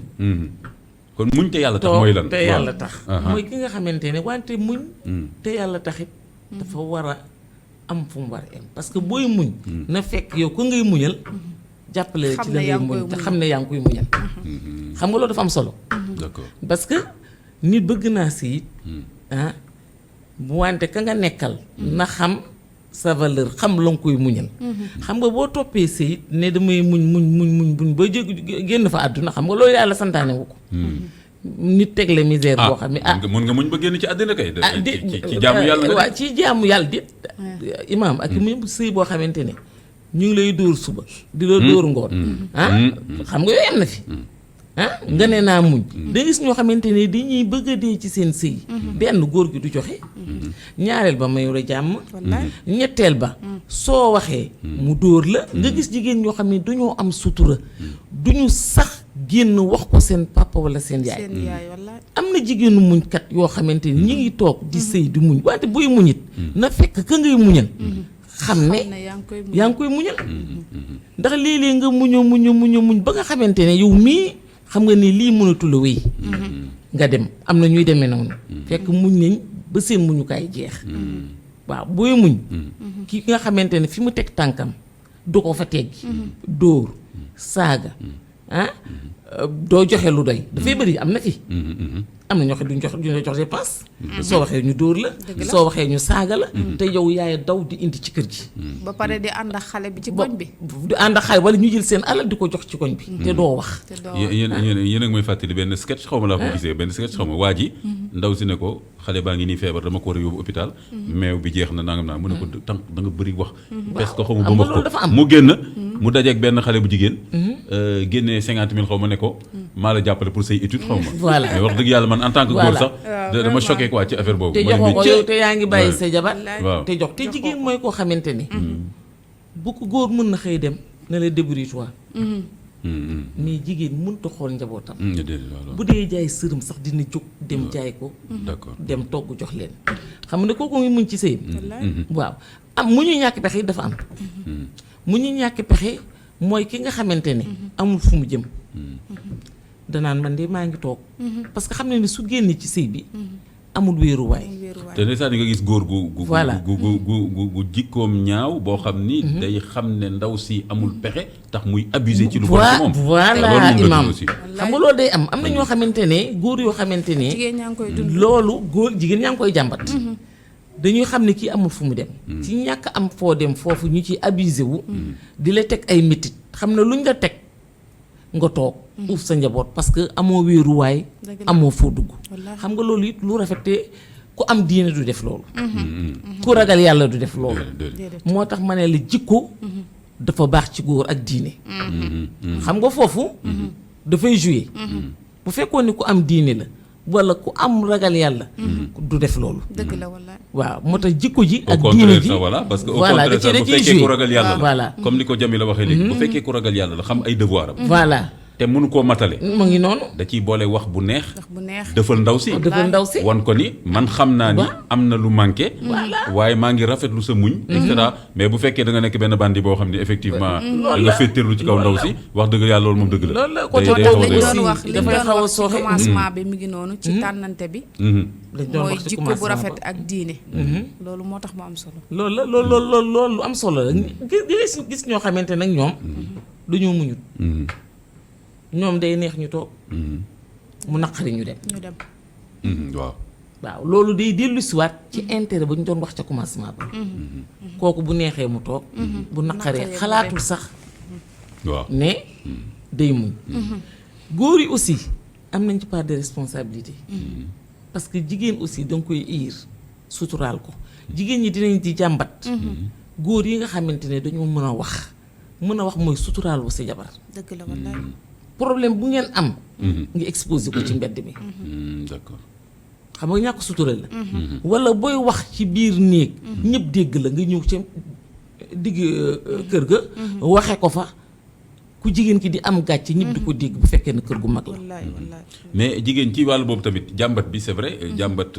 kon muñ te yàlla tax mooy lan te yàlla tax mooy ki nga xamante ne wante muñ te yàlla taxit dafa war a am fu mu war a am parce que booy muñ na fekk yow ko ngay muñal jàppale ci la ngay muñ te xam ne yaa ngi koy muñal xam nga loolu dafa am solo d'accord parce que nit bëgg naa si it wante ka nga nekkal na xam sa valeur xam la nga koy muñal xam nga boo toppee si it ne damay muñ ba génn fa àdduna xam nga loolu yàlla santaane wu ko nit teg la misère boo xam ne mën nga muñ ba génn ci àddina kay ci jaamu yàlla waaw ci jaamu yàlla dit imaam ak muñ sëy boo xamante ne ñu ngi lay dóor suba di la dóor ngoon xam nga yooyu am na fi nga ne naa muñ da gis ñoo xamante ne dañuy bëgg a dee ci seen sëy benn góor gi du joxe ñaareel ba mayu la jàmm ñetteel ba soo waxee mu dóor la nga gis jigéen ñoo xam ne dañoo am sutura duñu sax génn wax ko seen papa wala seen yaay am na jigéenu muñkat yoo xamante ni ñi ngi toog di sëy di muñ wante buy muñit na fekk ka ngay muñal xam ne yaa ngi koy muñal ndax léeg-léeg nga muñ ba nga xamante ne yow mii xam nga ni lii mënatul a wéy nga dem am na ñuy demee noonu fekk muñ nañ ba seen muñukaay jeex waaw booy muñ ki nga xamante ne fi mu teg tànkam du ko fa teggi dóor saaga doo joxe lu doy dafay bëri am na fi am na ñoo xam duñ jox dépense soo waxee ñu dóor la soo waxee ñu saaga la te yow yaay daw di indi ci kër gi ba pare di ànd ak xale bi ci koñ bi di ànd ak xale wala ñu jël seen alal di ko jox ci koñ bi te doo wax yéen a ngi may fàttali benn sketch xaw ma laa ko gisee benn sketch xaw ma waa ji ndaw si ne ko xale baa ngi nii feebar dama ko war a yóbbu hôpital meew bi jeex na nangam naa mu ne ko tànk da nga bëri wax parce que xaw ma ba mbax ko mu génn mu dajeeg benn xale bu jigéen génnee 50 000 xaw ma ne ko maa la jàppale pour say étude xaw ma voilà mais wax dëgg yàlla man en tant que góor sax dama choqué quoi ci affaire boobu te joxoo ko yow te yaa ngi bàyyi sa jabar waaw te jox te jigéen mooy koo xamante ni bu ko góor mën na xëy dem ne la débrouille-toi mais jigéen mënut a xool njabootam bu dee jaay sërëm sax dina jóg dem jaay ko d'accord dem togg jox leen xam ne kooku ngi muñ ci sëy waaw am mu ñu ñàkk pexe dafa am mu ñu ñàkk pexe mooy ki nga xamante ne amul fu mu jëm danaan man de maa ngi toog parce que xam ne ni su génnee ci sëy bi amul wéeruwaay te ndeysaan nga gis góor gu voilà gu jikkoom ñaaw boo xam ni day xam ne ndaw si amul pexe tax muy abuser ci lu bon ci moom voilà imam xam nga loolu day am na ñoo xamante ne góor yoo xamante ne loolu góor jigéen ñaa ngi koy jàmbat dañuy xam ne kii amul fu mu dem ci ñàkk am foo dem foofu ñu ci abusé wu di la teg ay métit xam ne luñ la teg nga toog uuf sa njaboot parce que amoo wéeruwaay amoo foo dugg xam nga loolu it lu rafetee ku am diine du def loolu ku ragal yàlla du def loolu moo tax ma ne la jikko dafa baax ci góor ak diine xam nga foofu dafay jouer bu fekkoon ni ku am diine la wala ku am ragal yàlla du def loolu dëgg la wallaay waaw moo tax jikko ji ak au diine contraire ji ça voilà parce que au voilà contraire ça bu da ciy fekkee ku jouer ragal yàlla la voilà comme ni ko Jamila waxee léegi bu fekkee ku ragal yàlla la xam ay devoir am voilà te mënu koo matale. mu ngi noonu. da ciy boole wax bu neex. ndax bu neex defal ndaw si. defal ndaw si. wan ko ni man xam naa ni am na lu manqué. waaye maa ngi rafetlu sa muñ. et cetera mais bu fekkee da nga nekk benn bandi boo xam ne effectivement. da nga féeteerlu ci kaw ndaw si wax dëgg yàlla loolu moom dëgg la. loolu la moo tax lañ doon wax li dafay doon xaw a wax ci sooxe. commencement bi mi ngi noonu ci tànnante bi dañ doon mooy wax ci jikko bu commencement rafet ba. ak diine loolu moo tax mu am solo loolu la loolu lu am solo la gis ñoo xamante nag ñoom dañoo muñut ñoom day neex ñu toog mu naqari ñu dem ñu dem waaw. waaw loolu day dellusiwaat ci intérêt ba ñu doon wax ca commencement ba kooku bu neexee mu toog bu naqaree naqaree xalaatul sax waaw. ne day muñ góor yi aussi am nañ ci part de responsabilité parce que jigéen aussi danga koy iir suturaal ko jigéen ñi dinañ di jàmbat góor yi nga xamante ne dañoo mën a wax mooy suturaal wu sa jabar dëgg la wallaay problème bu ngeen am nga exposé ko ci mbedd mi d'accord. xam nga ñàkk sutural la wala booy wax ci biir néeg ñëpp dégg la nga ñëw ci digg kër ga waxe ko fa ku jigéen ki di am gàcce ñëpp di ko dégg bu fekkee ne kër gu mag la wallaay wallaay mais jigéen ci wàllu boobu tamit jàmbat bi c'est vrai jàmbat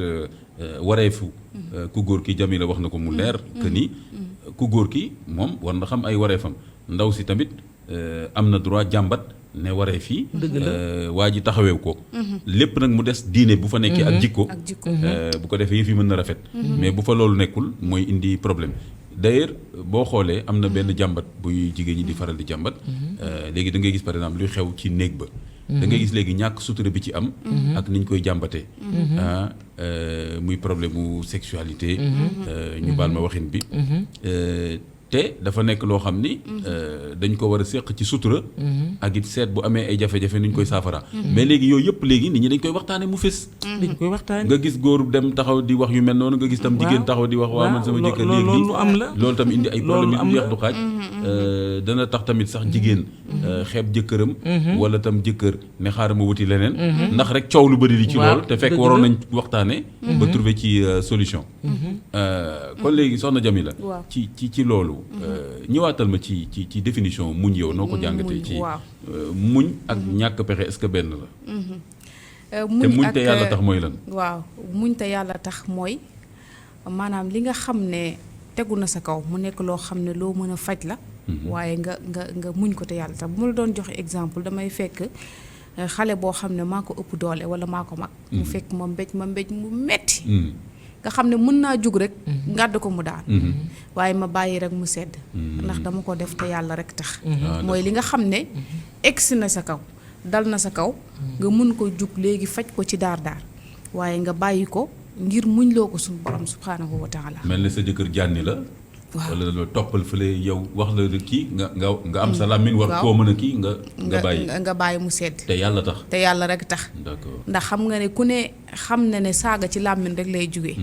wareefu ku góor ki Jamila wax na ko mu leer que ni ku góor ki moom war na xam ay wareefam ndaw si tamit am na droit jàmbat ne waree fii waa ji taxaweew ko lépp nag mu des diine bu fa nekkee ak jikko ak jikko bu ko defee yëf yi mën na rafet mais bu fa loolu nekkul mooy indi problème d'ailleurs boo xoolee am na benn jàmbat buy jigéen ñi di faral di jàmbat léegi da ngay gis par exemple luy xew ci néeg ba da ngay gis léegi ñàkk sutura bi ci am ak ni ñu koy jàmbatee muy problème mu sexualité ñu baal ma waxin bi te dafa nekk loo xam ni dañ ko war a séq ci sutura ak it seet bu amee ay jafe-jafe ni ñu koy saafara mais léegi yooyu yëpp léegi nit ñi dañ koy waxtaane mu fés dañ koy waxtaan nga gis góor dem taxaw di wax yu mel noonu nga gis tam jigéen taxaw di wax waaw man sama jëkkër léegi loolu am la loolu tam indi ay problème yu jeex du xaaj dana tax tamit sax jigéen xeeb jëkkëram wala tam jëkkër ne xaaral ma wuti leneen ndax rek coow lu bëri li ci loolu te fekk waroon nañ waxtaane ba trouver ci solution kon léegi soxna Jamila ci loolu ñëwaatal ma ci définition muñ yow noo ko jàngatee ci muñ ak ñàkk pexe est-ce que benn la te muñ te yàlla tax mooy lan waaw muñ te yàlla tax mooy maanaam li nga xam ne tegu na sa kaw mu nekk loo xam ne loo mën a faj la waaye nga muñ ko te yàlla tax bu ma la doon joxe exemple damay fekk xale boo xam ne maa ko ëpp doole wala maa ko mag mu fekk ma mbéj mu metti nga xam ne mën naa jug rek ngàdd ko mu daan waaye ma bàyyi rek mu sedd ndax dama ko def te yàlla rek tax mooy li nga xam ne egsi na sa kaw dal na sa kaw nga mun ko jug léegi faj ko ci daar waaye nga bàyyi ko ngir muñ loo ko suñu borom subhaanahu wa taala mel ne sa jëkkër jànni la wala la toppal fële yow wax la kii nga am sa làmmiñ war koo mën a kii nga bàyyi mu sedd te yàlla tax te yàlla rek tax d'accord ndax xam nga ne ku ne xam na ne saaga ci làmmiñ rek lay jógee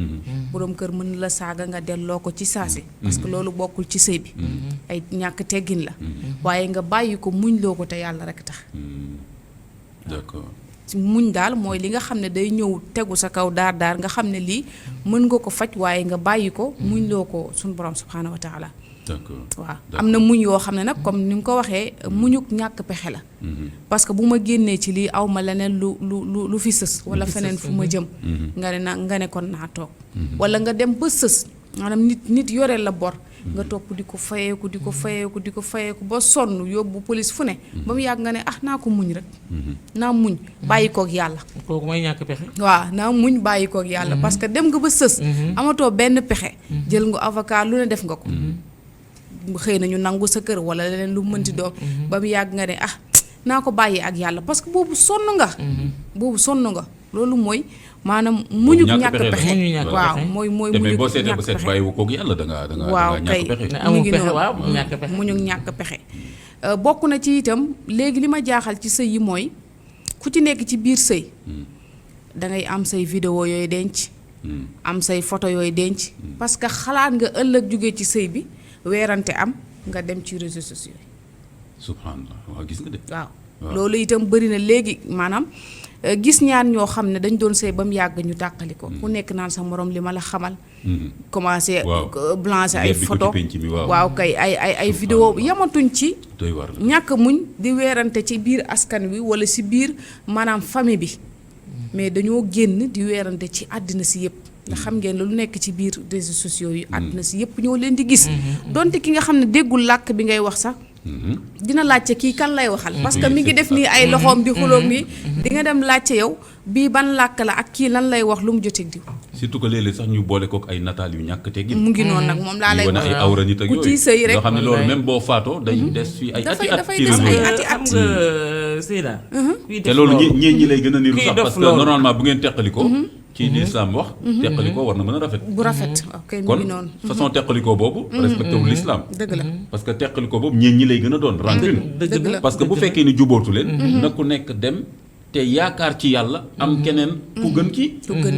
boroom kër mën la saaga nga delloo ko ci saasi parce que loolu bokkul ci sëy bi ay ñàkk teggin la waaye nga bàyyi ko muñ loo ko te yàlla rek tax d'accord muñ daal mooy li nga xam ne day ñëw tegu sa kaw daar nga xam ne lii mën nga ko faj waaye nga bàyyi ko muñ loo ko suñu borom subhaanahu wa taala d'accord waaw am na muñ yoo xam ne nag comme ni nga ko waxee muñuk ñàkk pexe la parce que bu ma génnee ci lii aw ma leneen lu fi sës wala feneen fu ma jëm nga ne kon naa toog wala nga dem ba sës maanaam nit yore la bor nga topp di ko fayeeku ba sonn yóbbu police fu ne ba mu yàgg nga ne naa ko muñ rek naa muñ bàyyi koog yàlla kooku mooy ñàkk pexe waaw naa muñ bàyyi koog yàlla parce que dem nga ba sës amatoo benn pexe jël nga avocat lu ne def nga ko xëy na ñu nangu sa kër wala leneen lu mënti doon ba mu yàgg nga ne naa ko bàyyi ak yàlla parce que boobu sonn nga loolu mooy maanaam muñu ñàkk pexe waaw mooy muñu boo seetee ba seet bàyyiwu koog yàlla da nga ñàkk pexe amul pexe waaw ñàkk pexe muñu ñàkk pexe bokk na ci itam léegi li ma jaaxal ci sëy yi mooy ku ci nekk ci biir sëy dangay am say vidéo yooyu denc am say photo yooyu denc parce que xalaat nga ëllëg jóge ci sëy bi weerante am nga dem ci réseaux sociaux yi subhanallah waaw gis nga de waaw loolu itam bëri na léegi maanaam gis ñaar ñoo xam ne dañ doon sëy ba mu yàgg ñu tàqali ko ku nekk naan sa morom li ma la xamal commencé blanché ay photo waaw kay ay vidéo yamatuñ ci doy waar la. ñàkk muñ di weerante ci biir askan wi wala si biir maanaam famille bi mais dañoo génn di weerante ci àddina si yëpp ndax xam ngeen lu nekk ci biir réseaux sociaux yi àddina si yëpp ñoo leen di gis donte ki nga xam ne déggul làkk bi ngay wax sax dina laajte kii kan lay waxal parce que mi ngi def nii ay loxoom di xuloog nii di nga dem laajte yow bii ban làkk la ak kii lan lay wax lu mu joteeg di surtout que léeg-léeg sax ñu boole kook ay nataal yu ñàkk teggin. mu ngi noonu nag moom laa lay wane wax ay awra nit ak ku ciy sëy rek nga xam ne loolu même boo faatoo day des fii ay ati at dafay ci des réseau ay yi. ati xam nga Seyda. kuy te def loolu ñi lay gën a niru kuy sax def parce que loolu. normalement bu ngeen teqalikoo ci l'islam wax teqalikoo war na mën a rafet bu rafet ok mu kon ngi noonu façon teqalikoo boobu respecté wul l'islam dëgg la parce que teqalikoo boobu ñi lay gën a doon rancune dëgg la parce que bu fekkee ni jubootu leen na ku nekk dem te yaakaar ci yàlla am keneen ku gën ki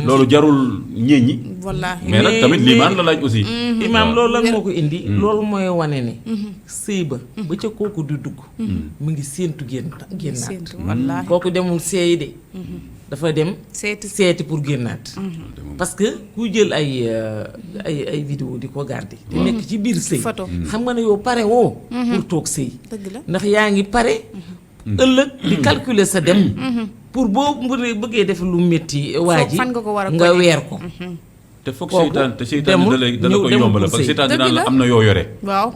loolu jarul ñi wallaahi mais nag tamit liimaan la laaj aussi imaam loolu lan moo ko indi loolu mooy wane ne sëy ba ca kooku di dugg mu ngi séentu génnaat séentu wallaahi kooku demul seey de dafa dem seeti seeti pour génnaat parce que ku jël ay vidéo di ko garder te nekk ci biir sëy photo xam nga ne yow pare woo pour toog sëy dëgg la ndax yaa ngi pare ëllëg di calculer sa dem pour boo bëggee def lu métti waa ji fan nga ko war a nga connecté. weer ko te foog kooku seytaan demul da la koy ñëw yombal demul parce que sëy. seytaan Dëgg dinaan la la. am na yoo yore waaw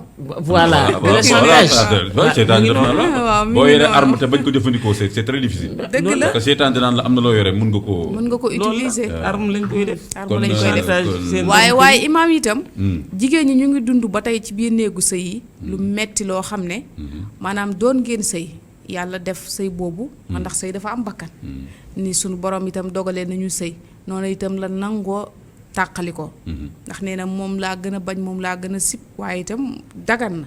voilà le chantage waaw seytaan def na la waaw, mi boo ngi yore noonu. arme te bañ ko jëfandikoo c'est très difficile dëgg la parce que seytaan dinaan la am na loo yore mun nga koo mën nga ko loolu utiliser la arme lañ koy def arme lañ koy def kon- waaye imaam itam jigéen ñi ñu ngi dund ba tey ci biir néegu sëy yi lu metti loo xam ne maanaam doon ngeen sëy yàlla def sëy boobu ma ndax sëy dafa am bakkan ni sunu borom itam dogalee nañu sëy noonu itam la nangoo tàqali ko ndax nee na moom laa gën a bañ moom laa gën a sib waaye itam dagan na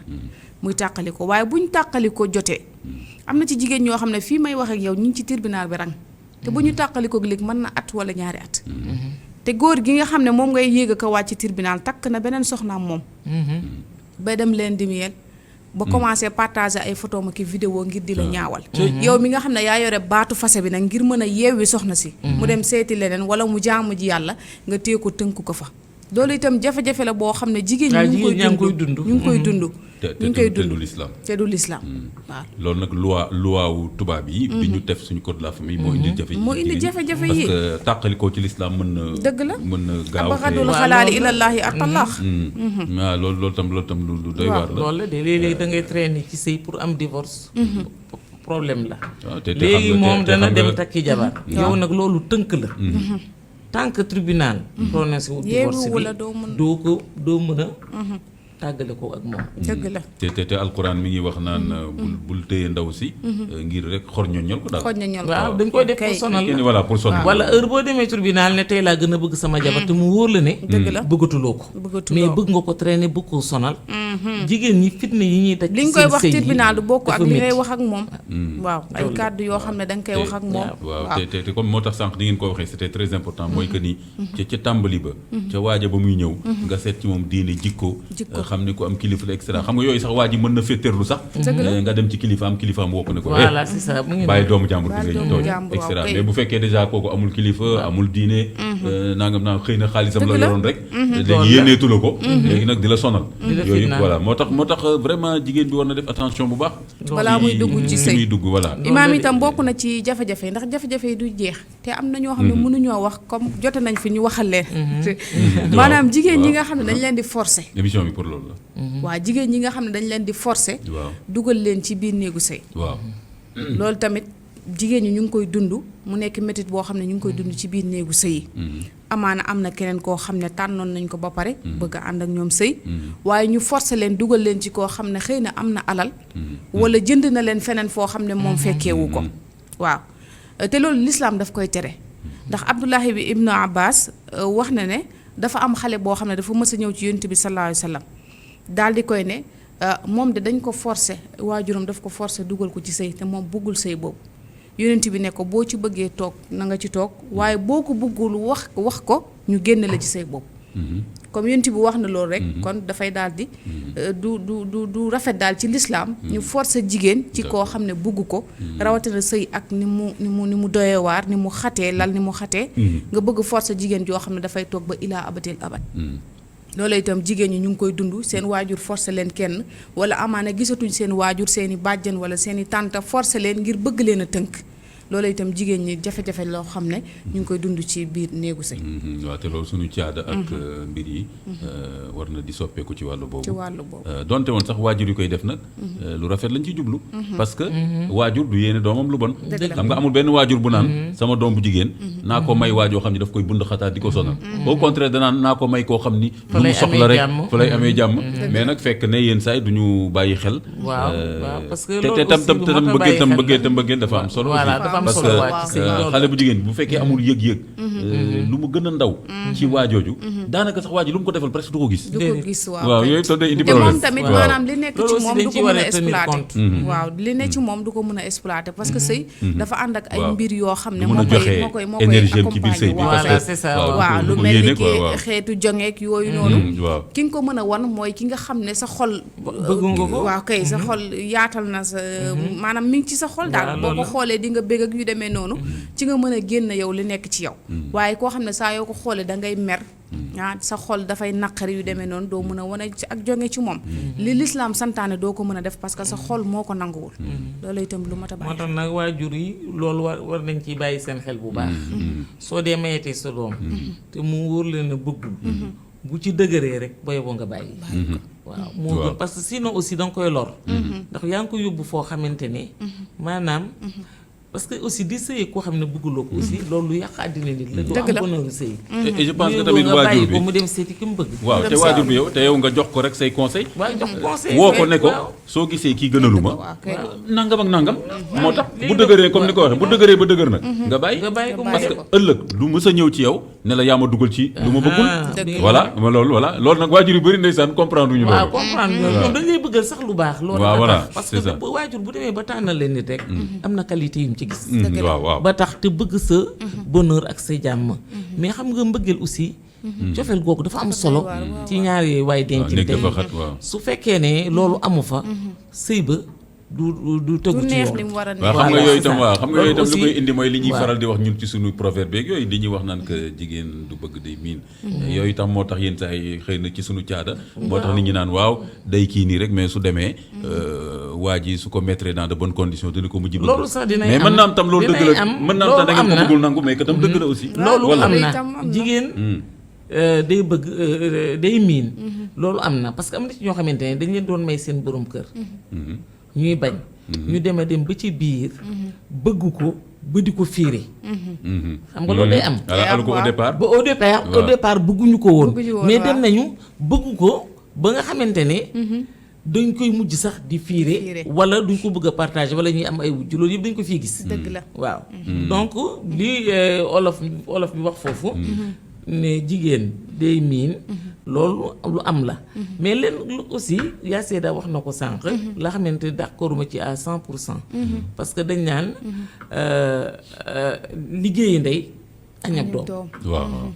muy tàqali ko waaye buñ tàqali ko jotee am na ci jigéen ñoo xam ne fii may wax ak yow ñu ngi ci tribunal bi rang te bu ñu tàqali ko léegi mën na at wala ñaari at te góor gi nga xam ne moom ngay yéeg a ko wàcc tribunal takk na beneen soxnaam moom ba dem leen di miel ba commencé partager ay photo ma ki vidéo ngir di la ñaawal yow mi nga xam ne yaa yore baatu fase bi nag ngir mën a yeewi soxna si mu dem seeti leneen wala mu jaamu ji yàlla nga téye ko tënk ko fa loolu itam jafe-jafe la boo xam ne jigéen ñi ñu ngi koy dund ñu ngi koy dund ñu ngi koy te du dund l'islam te du l'islam waaw loolu nag loi wu tubaab yi bi ñu def suñu code de la famille moo indi jafe moo indi jafe-jafe parce yi que tàqalikoo ci l'islam mën na dëgg la mën na gaaw abaxadul xalaali ilallaahi atalaax waaw loolu tam lu doy waar la loolu la de léeg-léeg da ngay traîner ci sëy pour am divorce problème la waaw te léegi moom dana xam dem nga- takki jabar yow nag loolu tënk la tant que tribunal prononcé wu divorce yeewu bi la doo mën doo mën a tàggale ko ak moom dëgg la te alquran mi ngi wax naan bul téye ndaw si ngir rek xor ñoññal ko daal xooj na ñol waaw dañ koy def pour sonal kenn la voilà pour sonn wala heure boo demee tribunal ne tey laa gën a bëgg sama jabar te mu wóor la ne dëgg la bëggatuloo ko bëggatuloo mais bëgg nga ko traîner bëgg ko sonal jigéen ñi fitna yi ñuy daj li nga koy wax seen sëy yi tribunal du bokk ak dafa li ngay métti. wax ak moom waaw ay kàddu yoo xam ne da nga koy wax ak moom waaw te comme moo tax sànq ni ngeen ko waxee c'était très important mooy que ni ca tàmbali ba ca waaja ba muy ñëw nga seet ci moom diine jikko xam ne ko am kilifa la et cetera xam nga yooyu sax waa ji mën na féeteerlu sax nga dem ci kilifaam kilifaam woo ko ne ko voilà c'est ça mu ngi bàyyi noonu. doomu jàmbur bi Bàyyi ngay doomu tooñ jàmbur, et cetera waaw, mais bu fekkee déjà kooku amul kilifa amul diine nangam naa xëy na xaalisam la Dëgg la. yoroon rek Loolu léegi la. yéeneetu la ko léegi nag di la sonal la yooyu fitnaal. voilà moo tax vraiment jigéen bi war na def attention bu baax balaa muy dugg ci fi sëy muy dugg voilà imaam itam bokk na ci jafe-jafe yi ndax jafe-jafe yi du jeex te am na ñoo xam ne mënuñoo wax comme jote nañ fi ñu waxal leen maanaam jigéen ñi nga xam ne dañ leen di forcer émission bi pour loolu la waa jigéen ñi nga xam ne dañ leen di forcer waaw dugal leen ci biir néegu sëy waaw loolu tamit jigéen ñi ñu ngi koy dund mu nekk métit boo xam ne ñu ngi koy dund ci biir néegu sëy yi amaana am na keneen koo xam ne tànnoon nañ ko ba pare bëgg a ànd ak ñoom sëy waaye ñu forcer leen dugal leen ci koo xam ne xëy na am na alal wala jënd na leen feneen foo xam ne moom fekkeewu ko waaw te loolu lislaam daf koy tere ndax Abdullahi bi Ibnu Abbas wax na ne dafa am xale boo xam ne dafa mës a ñëw ci yonent bi sallallahu alayhi wa sallam daal di koy ne moom de dañ ko forcer waajuram daf ko forcer dugal ko ci sëy te moom bëggul sëy boobu yonent bi ne ko boo ci bëggee toog na nga ci toog waaye boo ko bëggul wax ko ñu génn la ci sëy boobu comme yonent bi wax na loolu rek kon dafay daal di du rafet daal ci lislaam ñu forcer jigéen ci koo xam ne bëgg ko rawatina sëy ak ni mu doyee waar ni mu xatee lal ni mu xatee nga bëgg forcer jigéen joo xam ne dafay toog ba ilaa abatil abad loolu itam jigéen ñi ñu ngi koy dund seen waajur forcé leen kenn wala amaana gisatuñ seen waajur seen i bàjjan wala seen i tànta forcé leen ngir bëgg leen a tënk loolu itam jigéen ñi jafe-jafe loo xam ne ñu ngi koy dund ci biir néegu sëy. waaw te loolu suñu caada ak mbir yi war na di soppeeku ci wàllu boobu. ci wàllu boobu donte woon sax waajur yi koy def nag lu rafet lañ ci jublu. parce que waajur du yéene doomam lu bon. xam nga amul benn waajur bu naan sama doom bu jigéen naa ko may waajoo xam ni daf koy bund xataat di ko sonal. au contraire danaan naa ko may koo xam ni. lu mu soxla rek fa lay amee jàmm. mais nag fekk ne yenn saa yi du ñu bàyyi xel. waaw parce que te tam mbëggeel dafa am solo. parce que xale bu jigéen bu fekkee amul yëg-yëg lu mu gën a ndaw ci waajooju daanaka sax waaji lu mu ko defal presque du ko gis waaw yooyu to day indi problème te moom tamit maanaam li nekk ci moom du ko mën a exploiter waaw li nekk ci moom du ko mën a exploiter parce que sëy dafa ànd ak ay mbir yoo xam ne moo koy énergie ci biir sëy bi voilà c'est ça waaw lu mel ni ki xeetu jongeek yooyu noonu ki nga ko mën a wan mooy ki nga xam ne sa xol bëgg nga ko waaw kay sa xol yaatal na sa maanaam mi ngi ci sa xol daal boo ko xoolee di nga bëgg ak yu demee noonu ci nga mën a génn yow li nekk ci yow waaye koo xam ne saa yoo ko xoolee da ngay mer sa xol dafay naqari yu demee noonu doo mën a wane ak jonge ci moom li lislaam santaane doo ko mën a def parce que sa xol moo ko nanguwul loolu itam lu mat a bàyyi moo tax nag waajur yi loolu war nañ ciy bàyyi seen xel bu baax soo dee mayetee sa doom te mu wóor leen a bëggul bu ci dëgëree rek boy boo nga bàyyi waaw moo gën parce que sinon aussi da nga koy lor ndax yaa ngi ko yóbbu foo xamante ne maanaam parce que aussi di sëy koo xam ne bëgguloo ko aussi loolu yàq àddina nit la. dëgg la bonheur sëy. et je pense que tamit waajur bi mu dem seeti ki mu bëgg. waaw te waajur bi yow te yow nga jox ko rek say conseil. waaw jox conseil woo ko ne ko soo gisee kii gënaluma nangam ak nangam. moo tax bu dëgëree comme ni ko waxee bu dëgëree ba dëgër nag. nga bàyyi parce que ëllëg du mës a ñëw ci yow ne la yaa ma dugal ci lu ma bëggul. voilà loolu nag waajur yu bëri ndeysaan comprendre ñu loolu. waaw comprendre ñoom dañ lay bëggal sax lu baax. loolu voilà parce que waajur bu demee ba tànnal leen nit rek am na qualité yu ci gis. waaw ba tax te bëgg sa bonheur ak sa jàmm mais xam nga mbëggeel aussi cofeel googu dafa am solo ci ñaari waay dencante su fekkee ne loolu amu fa sëy ba du tëggu ci yoon waaw xam nga yooyu itam lu koy indi mooy li ñuy faral di wax ñun ci suñu proverbe beeg yooyu li ñuy wax naan que jigéen du bëgg day miin yooyu itam moo tax yenn saa yi xëy na ci suñu caada moo tax nit ñi naan waaw day kii nii rek mais su demee waa ji su ko mettre dans de bonnes conditions dina ko mujj bëgg loolu sax dina mais mën naa am tam loolu dëgg la mën naa am tam da ngeen ko bëggul nangu mais que tam dëgg la aussi loolu am na jigéen day bëgg day miin loolu am na parce que am na ci ñoo xamante ne dañ leen doon may seen borom kër ñuy bañ ñu dem a dem ba ci biir bëgg ko ba di ko fiire xam nga loolu day am ba au départ bëgguñu ko woon mais dem nañu bëgg ko ba nga xamante ne dañ koy mujj sax di fiire wala duñ ko bëgg a partager wala ñuy am ay wujj loolu yëpp dañ ko fii gis dëgg la waaw donc li olof bi wax foofu ne jigéen day miin loolu lu am la mais leen aussi yaa seeda wax na ko sànq la xamante d'accord ma ci à 100% parce que dañ naan liggéeyi ndey añab doom waaw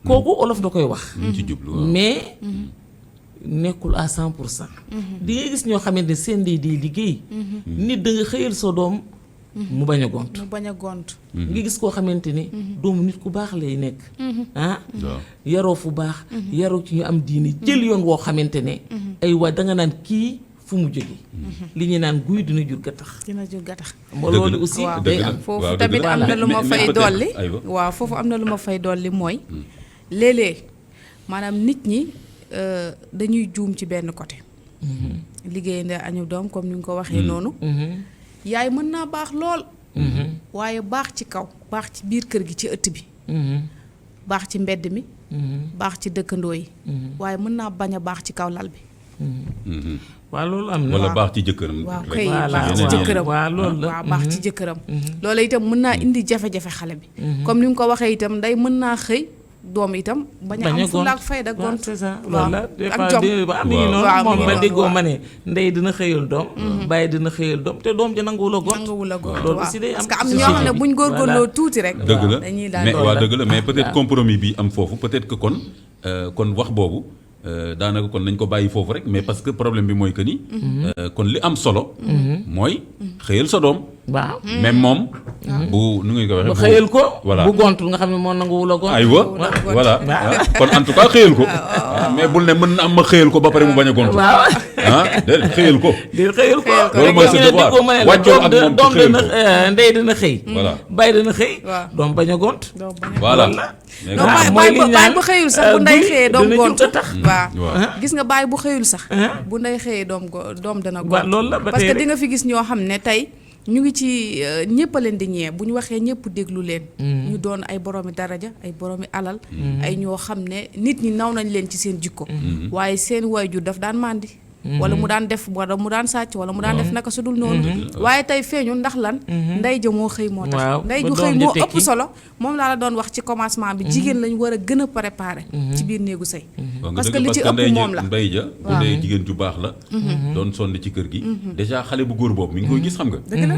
kooku olof da koy wax ci jublu mais nekkul à 100% di nga gis ñoo xamante ne seen ndey di liggéey nit da nga xëyal sa doom mu bañ a gont nga gis koo xamante ni doomu nit ku baax lay nekk yaroo fu baax yaroo ci ñu am diini jël yoon woo xamante ne ay waa da nga naan kii fu mu jóge li ñu naan guy dina jur gattax loolu aussi day am foofu tamit am na lu ma fay dolli waaw foofu am na lu ma fay dolli mooy léeg-léeg maanaam nit ñi dañuy juum ci benn côté liggéey nda añu doom comme ni nga ko waxee noonu yaay mën naa baax lool waaye baax ci kaw baax ci biir kër gi ci ëtt bi baax ci mbedd mi baax ci dëkkandoo yi waaye mën naa bañ a baax ci kaw lal bi waaw loolu am na wala baax ci jëkkëram waaw kay baax ci jëkkëram waaw baax ci jëkkëram loolu itam mën naa indi jafe-jafe xale bi comme ni nga ko waxee itam nday mën naa xëy doom itam bañ a am fulla ak fayda gont loolu la ak jom am ngi noonu moom ma déggoo ma ne ndey dina xëyal doom bàyyi dina xëyal doom te doom ja nanguwul a gont loolu aussi day am parce que am ñoo xam ne buñ góorgóorloo tuuti rek dëgg la dañuy mais waaw dëgg la mais peut-être compromis bi am foofu peut-être que kon wax boobu daanaka kon nañ ko bàyyi foofu rek mais parce que problème bi mooy que ni kon li am solo mooy xëyal sa doom waaw même moom. bu nu ngeen ko waxee. ba xëyal ko. voilà bu gontul nga xam ne moo nanguwul a gont. aywa voilà kon en tout cas xëyal ko. mais bul ne mën na am ma xëyal ko ba pare mu bañ a gont. waaw déedéet xëyal ko. déedéet xëyal ko. loolu mooy sa devoir wàccoo ak moom doom xëyal ko. dana ndey dana xëy. voilà bay dana xëy. waaw doom bañ a gont. voilà. non baay bu xëyul sax bu ndey xëyee doom gont waaw gis nga baay bu xëyul sax bu ndey xëyee doom dana gont loolu la ba parce tey que di nga fi gis ñoo xam ne tey ñu ngi ci ñëpp a leen di ñee bu ñu waxee ñëpp déglu leen ñu doon ay boroomi daraja ay boroomi alal ay ñoo xam ne nit ñi naw nañ leen ci seen jikko waaye seen waajur daf daan màndi wala mu daan def wala mu daan sàcc wala mu daan def naka su dul noonu waaye tey feeñu ndax lan ndey ja moo xëy moo tax ndey ju xëy moo ëpp solo moom laa la doon wax ci commencement bi jigéen lañ war a gën a préparer ci biir néegu sëy parce que li ci ëpp moom la ndey ja bu dee jigéen ju baax la doon sonn ci kër gi déjà xale bu góor boobu mi ngi koy gis xam nga dëgg la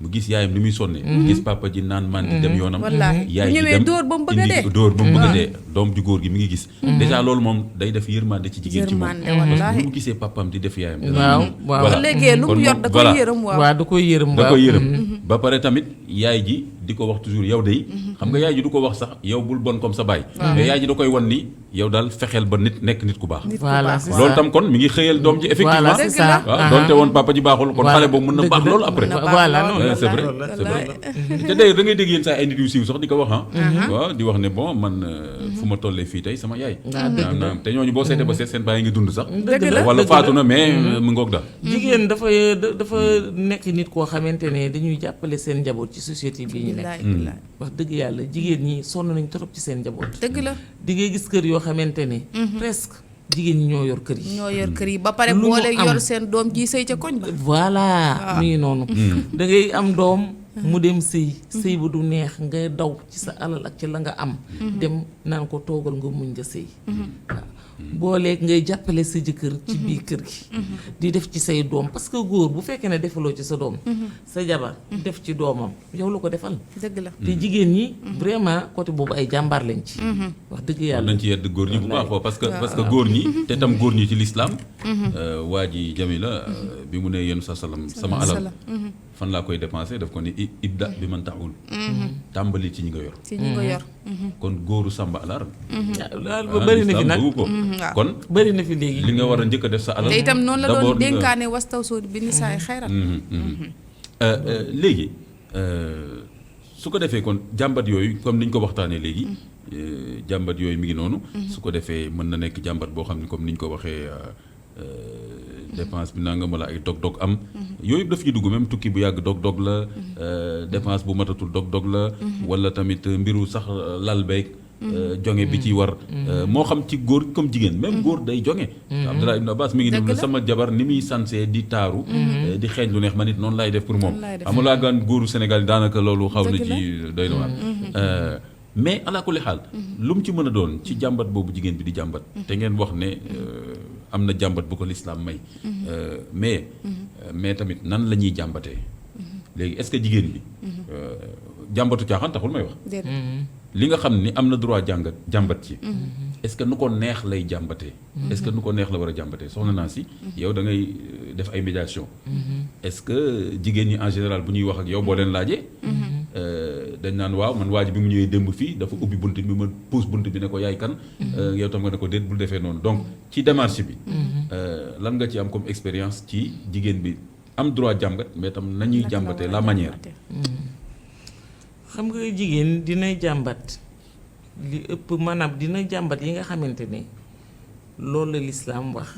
mu gis yaayam ni muy sonne gis papa ji naan man di dem yoonam yaay ji ñëwee dem dóor ba mu bëgg a dee dóor ba mu bëgg a dee doom ju góor gi mi ngi gis déjà loolu moom day def yërmande ci jigéen ci moom parce que bu mu gisee papam di def yaayam waaw léegi lu mu yor da koy yërëm waaw da koy yërëm da koy yërëm ba pare tamit yaay ji di ko wax toujours yow day xam nga yaay ji du ko wax sax yow bul bon comme sa baay mais yaay ji da koy wan ni yow daal fexeel ba nekk nit ku baax loolu tam kon mi ngi xëyal doom ji effectivement waaw doonte woon papa ji baaxul kon xale boobu mën na baax loolu après c'est vrai c'est vrai te day da ngay dégg yéen saa ay nit yu siiw sax di ko wax waaw di wax ne bon man fu ma tollee fii tey sama yaay te ñooñu boo seetee ba seet seen baay ngi dund sax wala faatu na mais mu ngoog daal jigéen dafa nekk nit koo xamante ne dañuy jàppale seen njaboot ci société bi ñu nekk wax dëgg yàlla jigéen ñi sonn nañ trop ci seen njaboot dëgg la di ngay gis kër yoo xamante ne presque jigéen ñi ñoo yor kër yi ñoo yor kër yi ba pare boole yor seen doom ji sëy ca koñ ba voilà mi ngi noonu da ngay am doom mu dem sëy bu du neex ngay daw ci sa alal ak ci la nga am dem naan ko toogal nga muñ nga sëy waaw booleeg ngay jàppale sa jëkkër ci biir kër gi di def ci say doom parce que góor bu fekkee ne defaloo ci sa doom sa jabar def ci doomam yow la ko defal dëgg la te jigéen ñi vraiment côté boobu ay jàmbaar lañ ci wax dëgg yàlla nañ ci yedd góor ñi bu baax parce que góor ñi te tam góor ñi ci lislaam waa ji Jamila bi mu ne yéen sa salam sama alal fan laa koy dépensé daf ko ni ibda bi man taxul tàmbali ci ñi nga yor ci ñi nga yor kon góoru sàmba alar ba bëri na fi nag ko kon bëri na fi léegi li nga war a njëkk a def sa alal te itam noonu la doon dénkaane wastaw soo bi ni saay xayran léegi su ko defee kon jàmbat yooyu comme ni ñu ko waxtaanee léegi jàmbat yooyu mi ngi noonu su ko defee mën na nekk jàmbat boo xam ne comme ni ñu ko waxee dépense bi nangam wala ay dog-dog am yooyu daf ñu dugg même tukki bu yàgg dog-dog la dépense bu matatul dog-dog la wala tamit mbiru sax lal beeg jonge bi ci war moo xam ci góor comme jigéen même góor day jonge Abdallah ibn Abbas mi ngi ne sama jabar ni muy sansee di taaru di xeeñ lu neex ma nit noonu laay def pour moom amulaa gaan góoru Sénégal daanaka loolu xaw na ci doy na waar mais ala kulli xaal lu mu ci mën a doon ci jàmbat boobu jigéen bi di jàmbat te ngeen wax ne am na jàmbat bu ko lislaam may mais tamit nan la ñuy jàmbatee léegi est-ce que jigéen bi jàmbatu caaxaan taxul may wax li nga xam ni am na droit jàmbat ci est-ce que nu ko neex lay jàmbatee est-ce que nu ko neex la war a jàmbatee soxna naa si yow da ngay def ay médiation est-ce que jigéen ñi en général bu ñuy wax ak yow boo leen laajee dañ naan waaw man waa ji bi mu ñëwee démb fii dafa ubbi bunt bi ma pousse bunt bi ne ko yaay kan yow tam nga ne ko déet bul defee noonu donc ci démarche bi lan nga ci am comme expérience ci jigéen bi am droit jàmbat mais tam nañuy jàmbatee la manière xam nga jigéen dina jàmbat li ëpp maanaam dina jàmbat yi nga xamante ne loolu la lislaam wax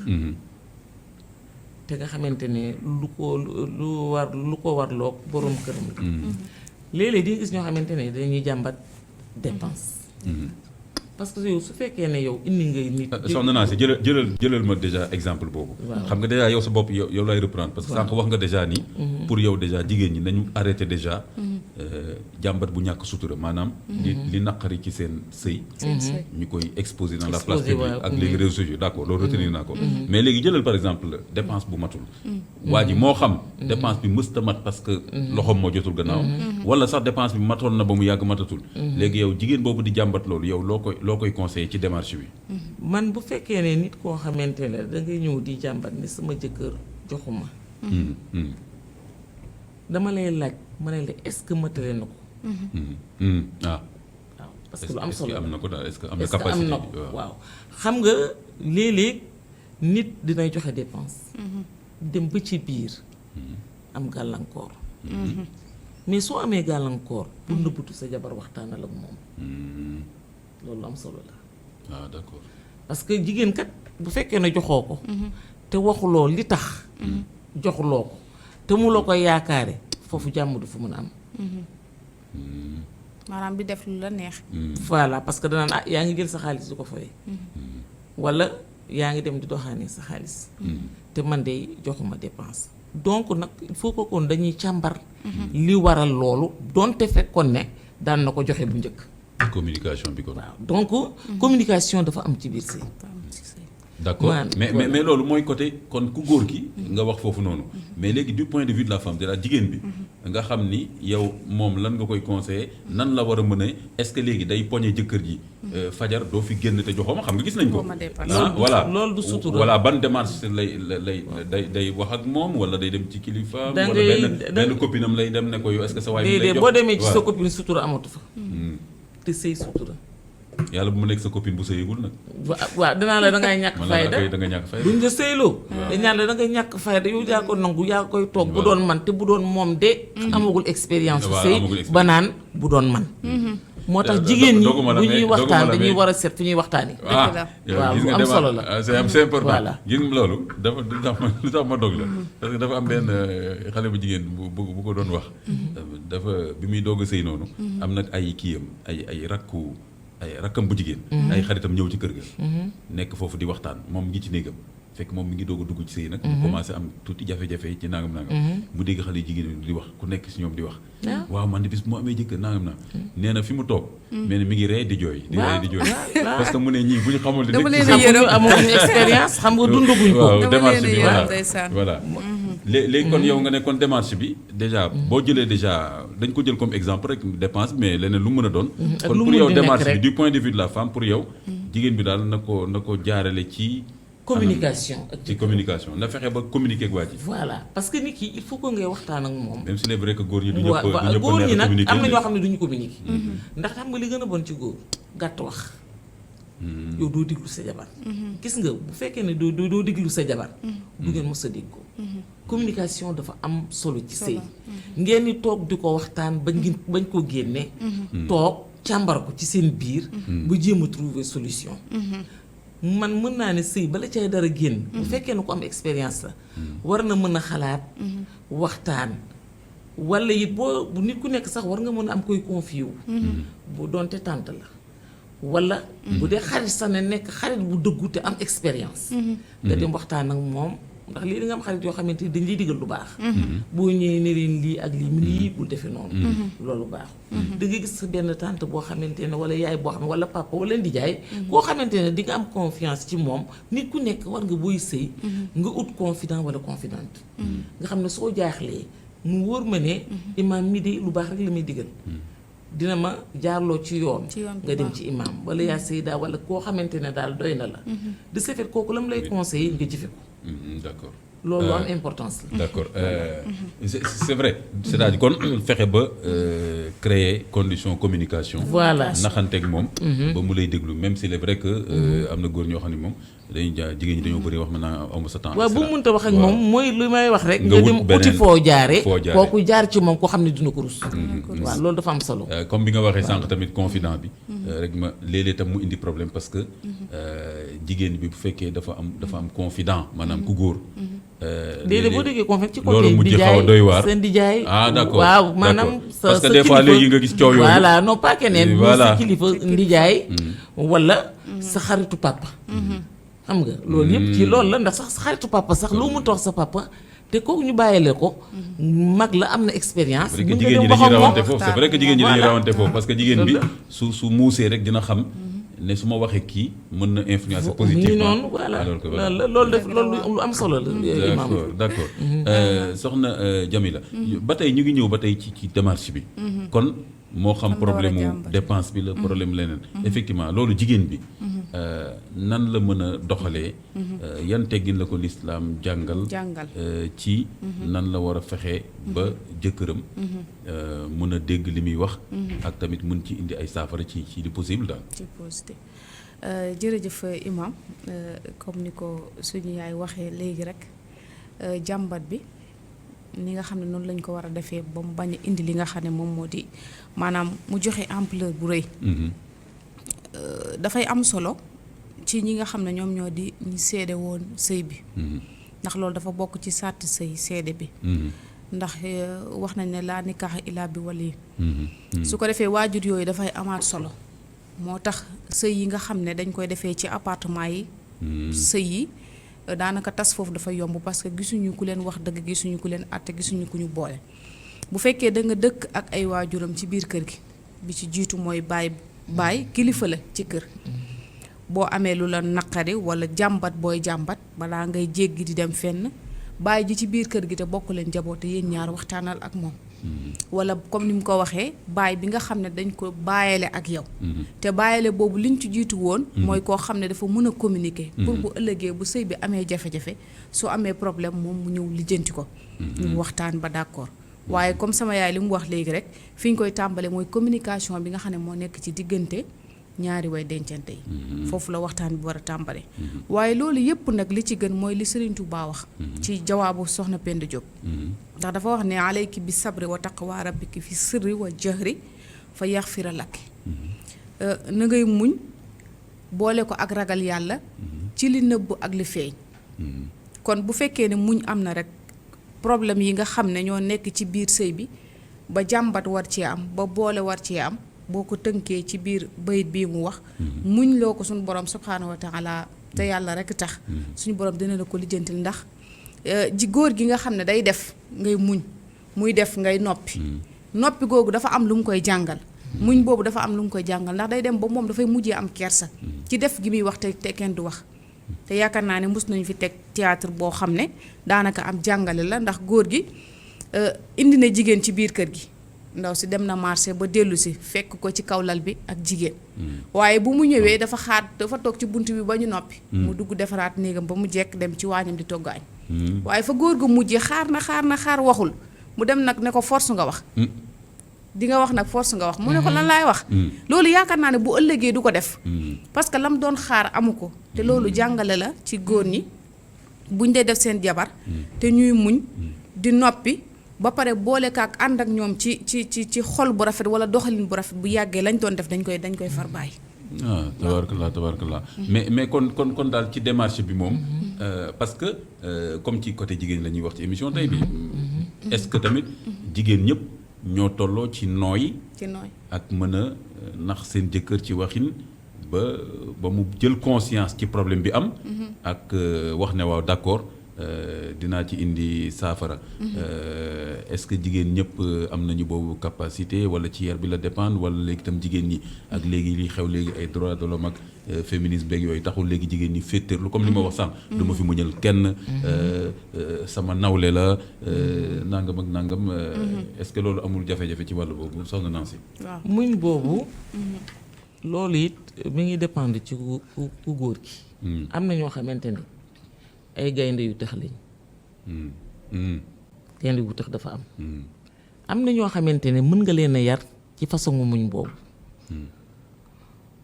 te nga xamante ne lu ko warloo boroom këram la léeg-léeg di nga gis ñoo xamante ne dañuy jàmbat dépense parce que yow su fekkee ne yow indi ngay nit soxna naa si jëlal ma déjà exemple boobu xam nga déjà yow sa bopp yow lay reprendre parce que sànq wax nga déjà ni pour yow déjà jigéen ñi nañu arrêté déjà jàmbat bu ñàkk sutura maanaam li naqari ci seen sëy ñu koy exposer dans la place publique ak léegi réseaux sociaux d'accord loolu retenir naa ko mais léegi jëlal par exemple dépense bu matul waa ji moo xam dépense bi mësta mat parce que loxoom moo jotul gannaaw wala sax dépense bi matoon na ba mu yàgg matatul léegi yow jigéen boobu di jàmbat loolu yow loo koy conseiller ci démarche bi man bu fekkee ne nit koo xamante ne da ngay ñëw di jàmbat ni sama jëkkër joxuma dama lay laaj ma ne la est-ce que matale na ko. waaw parce que lu am solo am na ko daal est-ce que am na est-ce que capacité am na ko waaw xam nga léeg-léeg nit dinay joxe dépense. dem ba ci biir am gàllankoor. mais soo amee gàllankoor. pour nëbbatu sa jabar waxtaanal ak moom. loolu am solo la. ah d'accord. parce que jigéen kat bu fekkee ne joxoo ko. te waxuloo li tax. joxuloo ko te mu la koy yaakaare foofu jàmm du fa mën a am. maanaam bi def lu la neex. voilà parce que danaan yaa ngi jël sa xaalis du ko fay. wala yaa ngi dem di doxaani sa xaalis. te man de joxuma dépense. donc nag il faut que kon dañuy càmbar. li waral loolu donte fekkoon ne daan na ko joxe bu njëkk. communication bi kon. waaw donc communication dafa am ci biir sëy. d'accord mais loolu mooy côté kon ku góor ki nga wax foofu noonu mais léegi du point de vue de la femme c'est-à-dire jigéen bi nga xam ni yow moom lan nga koy conseiller nan la war a mën a est-ce que léegi day poñe jëkkër ji fajar doo fi génn te joxoo ma xam nga gis nañ ko voilà loolu du sutura voilà ban démarche lay day wax ak moom wala day dem ci kilifa wala benn copine am lay dem ne ko yow est-ce que sa waay bi lay jox boo demee ci sa copine sutura amatu fa te sëy sutura yàlla bu ma nekk sa copine bu sëyagul nag. waaw danaa la da ngay ñàkk fayda da nga ñàkk fayda duñ la sëyloo. dañ naan la da ngay ñàkk fayda yow yaa ko nangu yaa koy toog bu doon man te bu doon moom de. amagul expérience su sëy ba naan bu doon man. moo tax jigéen ñi bu ñuy waxtaan dañuy war a seet fi ñuy waxtaanee. waaw lu am solo la c'est important. voilà gis nga loolu dafa lu tax ma dog la. parce que dafa am benn xale bu jigéen bu ko doon wax. dafa bi muy doog a sëy noonu. am nag ay kiyam ay rakkam bu jigéen ay xaritam ñëw ci kër ga nekk foofu di waxtaan moom ngi ci néegam fekk moom mi ngi doog a dugg ci sëy nag mu commencé am tuuti jafe-jafe ci nangam mu dégg xale yu jigéen di wax ku nekk si ñoom di wax waaw man de bis moo amee jëkkër nangam nee na fi mu toog mais ne mi ngi ree di jooy parce que mu ne ñii bu ñu xamul amuñu expérience xam nga dundaguñ ko waaw démarche bi voilà léegi kon yow nga ne kon démarche bi déjà boo jëlee déjà dañ ko jël comme exemple rek dépense mais leneen lu mën a doon kon pour yow démarche bi du point de vue de la femme pour yow jigéen bi daal na ko jaarale ci communication ci communication na fexe ba communiquer ak waa ji voilà parce que nit ki il faut que ngay waxtaan ak moom même si c'est vrai que góor ñi du ñëpp góor ñi nag am na ñoo xam ne du ñu communiquer ndax xam nga li gën a bon ci góor gàtt wax yow doo diglu sa jabar gis nga bu fekkee ne doo diglu sa jabar du ngeen mës a déggoo communication dafa am solo ci sëy ngeen ni toog di ko waxtaan bañ ko génne toog càmbar ko ci seen biir ba jéem a trouver solution man mën naa ne sëy bala cay dara génn bu fekkee ne ko am expérience la war na mën a xalaat waxtaan wala it boo nit ku nekk sax war nga mën a am koy confier wu bu doonte tànt la wala bu dee xarit sax ne nekk xarit bu dëggu te am expérience nga dem waxtaan ak moom ndax lii da nga am xarit yoo xamante ni dañ lay digal lu baax boo ñëwee ne leen lii ak lii mu lii bul defe noonu loolu baaxu da nga gis sa benn tante boo xamante ne wala yaay boo xam ne wala papa wala ndijaay koo xamante ne di nga am confiance ci moom nit ku nekk war nga booy sëy nga ut confident wala confidente nga xam ne soo jaaxlee mu wóor ma ne imaam mi de lu baax rek la may digal dina ma jaarloo ci yoon nga dem ci imaam wala yaa sayda wala koo xamante ne daal doy na la de ce fait kooku la mu lay conseiller nga jëfe ko d'accord loolu am importance la d'accord c'est vrai c'est-à-dire kon fexe ba créer condition communication voilà naxanteeg moom ba mu lay déglu même si c'est vrai que am na góor ñoo xam ne moom dañuy jigéen ñi dañoo bëri wax maintenant amu sa temps waaw bu mënta wax ak moom mooy lu may wax rek nga dem uti foo jaare kooku jaar ci moom koo xam ne dina ko rus waaw loolu dafa am solo comme bi nga waxee sànq tamit confident bi rek ma léeg-léeg tam mu indi problème parce que jigéen bi bu fekkee dafa am confident maanaam ku góor déedéet boo déggee confident ci côté loolu mujj xaw a doy waar seen dijaay d'accord waaw maanaam parce que des fois léegi nga gis coow yooyu voilà non pas keneen sa kilifa ndijaay wala sa xaritu papa xam nga loolu yëpp ci loolu la ndax sax sa xaritu papa sax loo mënta wax sa papa te kooku ñu bàyyile ko mag la am na expérience jigéen ñi dañuy rawante foofu c'est vrai que jigéen ñi dañuy rawante foofu parce que jigéen bi su muusee rek dina xam ne su ma waxee kii mën na influencer positivement noonu voilà loolu def loolu lu am solo la imam d'accord soxna Jamila ba tey ñu ngi ñëw ba tey ci démarche bi kon moo xam problème mu dépense bi la problème leneen effectivement loolu jigéen bi nan la mën a doxalee yan teggin la ko lislaam jàngal ci nan la war a fexe ba jëkkëram mën a dégg li muy wax ak tamit mën ci indi ay saafara ci li possible daal ci positif jërëjëf imam comme ni ko suñu yaay waxee léegi rek jàmbat bi ni nga xam ne noonu lañ ko war a defee ba mu bañ a indi li nga xam ne moom moo di maanaam mu joxe ampleur bu rëy dafay am solo ci ñi nga xam ne ñoom ñoo di ñi seede woon sëy bi ndax loolu dafa bokk ci sàtt sëy seede bi ndax wax nañ ne laa nikaaxa illaa bi wali su ko defee waajur yooyu dafay amaat solo moo tax sëy yi nga xam ne dañ koy defee ci appartement yi sëy yi daanaka tas foofu dafa yomb parce que gisuñu ku leen wax dëgg gisuñu ku leen àtte gisuñu ku ñu boole bu fekkee da nga dëkk ak ay waajuram ci biir kër gi bi ci jiitu mooy baay kilifa la ci kër boo amee lu la naqari wala jàmbat booy jàmbat balaa ngay jéggi di dem fenn baay ji ci biir kër gi te bokk leen jaboote yéen ñaar waxtaanal ak moom wala comme ni mu ko waxee baay bi nga xam ne dañ ko bàyyale ak yow te bàyyale boobu liñ ci jiitu woon mooy koo xam ne dafa mën a communiquer pour bu ëllëgee bu sëy bi amee jafe-jafe su amee problème moom mu ñëw lijjanti ko ñu waxtaan ba d'accord waaye comme sama yaay li mu wax léegi rek fi ñu koy tàmbale mooy communication bi nga xam ne moo nekk ci diggante ñaari way dencante yi foofu la waxtaan bi war a tàmbale waaye loolu yëpp nag li ci gën mooy li Serigne Touba wax ci jawaabu soxna Penda Diop ndax dafa wax ne alayki bi sabri wa taqwa rabbiki fi sirri wa jahri fa yaxfira lakki na ngay muñ boole ko ak ragal yàlla ci li nëbb ak li feeñ kon bu fekkee ne muñ am na rek problème yi nga xam ne ñoo nekk ci biir sëy bi ba jàmbat war cee am ba boole war cee am boo ko tënkee ci biir bayit bii mu wax muñ loo ko suñu borom subhaanahu wa taala te yàlla rek tax suñu borom dina la ko lijjantil ndax ji góor gi nga xam ne day def ngay muñ muy def ngay noppi noppi googu dafa am lu mu koy jàngal muñ boobu dafa am lu mu koy jàngal ndax day dem ba moom dafay mujjee am kersa ci def gi muy wax te kenn du wax te yaakaar naa ne mos nañu fi teg théâtre boo xam ne daanaka am jàngale la ndax góor gi indi na jigéen ci biir kër gi ndaw si dem na marché ba dellu si fekk ko ci kaw lal bi ak jigéen waaye bu mu ñëwee dafa toog ci bunt bi ba ñu noppi mu dugg defaraat néegam ba mu jekk dem ci waañam di togg añ waaye fa góor ga mujjee xaar waxul mu dem nag ne ko force nga wax di nga wax nag force nga wax mu ne ko lan laay wax loolu yaakaar naa ne bu ëllëgee du ko def parce que lam doon xaar amu ko te loolu jàngale la ci góor ñi buñ dee def seen jabar te ñuy muñ di noppi ba pare boole kaak ànd ak ñoom ci xol bu rafet wala doxalin bu rafet bu yàggee lañ doon def dañ koy far bàyyi. tabaarakallah mais kon daal ci démarche bi moom parce que comme ci côté jigéen la ñuy wax ci émission tey bi est-ce que tamit jigéen ñëpp ñoo tolloo ci nooy ak mën a nax seen jëkkër ci waxin ba mu jël conscience ci problème bi am ak wax ne waaw d'accord dinaa ci indi saafara est-ce que jigéen ñëpp am nañu boobu capacité wala ci yar bi la dépendre wala léegi itam jigéen ñi ak léegi li xew léegi ay droits de l'homme ak féminisme beeg yooyu taxul léegi jigéen ñi féeteerlu comme li ma wax sànq du ma fi muñal kenn sama nawle la nangam ak nangam est-ce que loolu amul jafe-jafe ci wàllu boobu soxna Nancy waaw muñ boobu loolu it mi ngi dépendre ci ku góor gi am na ñoo xamante ni ay gaynde yu tax lañ gaynde yu tax dafa am na ñoo xamante ne mën nga leen a yar ci façon muñ boobu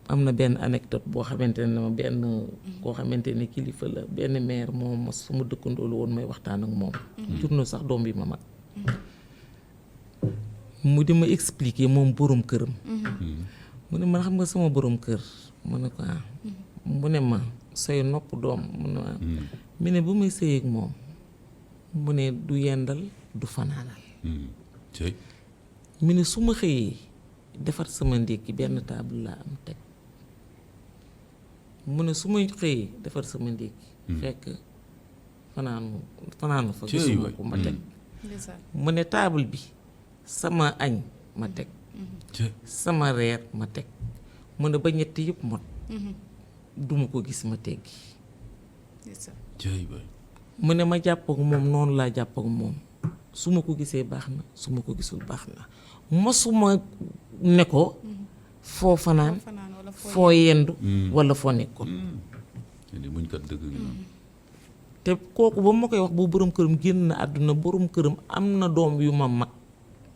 am na benn anecdote boo xamante ne ma benn koo xamante ne kilifa la benn maire moom ma suma dëkkandoo la woon may waxtaan ak moom jur na sax doom bi ma mag mu di ma expliquer moom borom këram mu ne man xam nga sama borom kër mu ne ko mu ne ma say nopp doom mu ne ma mu ne bu may sëyeeg moom mu ne du yendal du fanaanal mu ne su ma xëyee defar sama ndékki benn table laa am teg mu ne su ma xëyee defar sama ndékki fekk fanaanu fa gisuma ko ma teg mu ne table bi sama añ ma teg sama reer ma teg mu ne ba ñetti yëpp mot duma ko gis ma teggi mu ne ma jàpp ak moom noonu laa jàpp ak moom su ma ko gisee baax na su ma ko gisul baax na mosuma ne ko foo fanaan wala foo yendu wala foo nekkoon. ni muñ kat dëgg ngi noonu. te kooku ba ma koy wax bu borom këram génn na àdduna borom këram am na doom yu ma mag.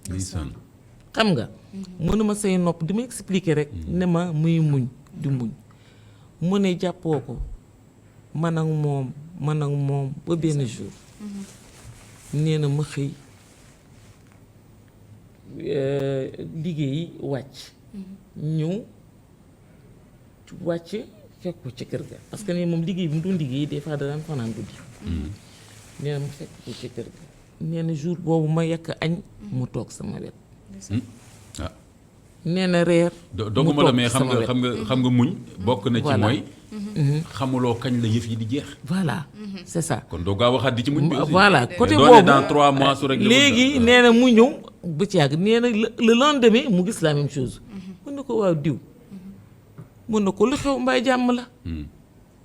ndeysaan. xam nga mënuma say nopp di ma expliquer rek ne ma muy muñ di muñ mu ne jàppoo ko man ak moom ba benn jour nee na ma xëy liggéey wàcc ñëw wàcc fekk ko ci kër ga parce que ne moom liggéey bi mu doon liggéey des fois da daan fanaan guddi nee na ma fekk ko ci kër ga nee na jour boobu ma yekk añ mu toog sama wet ah nee na reer doguma la mais xam nga muñ bokk na ci mooy xamuloo kañ la yëf yi di jeex. voilà c'est ça. kon doo gaaw waxaat di ci muñ bi aussi. voilà côté doone boobu dans 3 mois su rek léegi nee na mu ñëw ba ci yàgg nee na le lendemain mu gis la même chose. mën na ko waaw diw. mën na ko lu xew mbay jàmm la.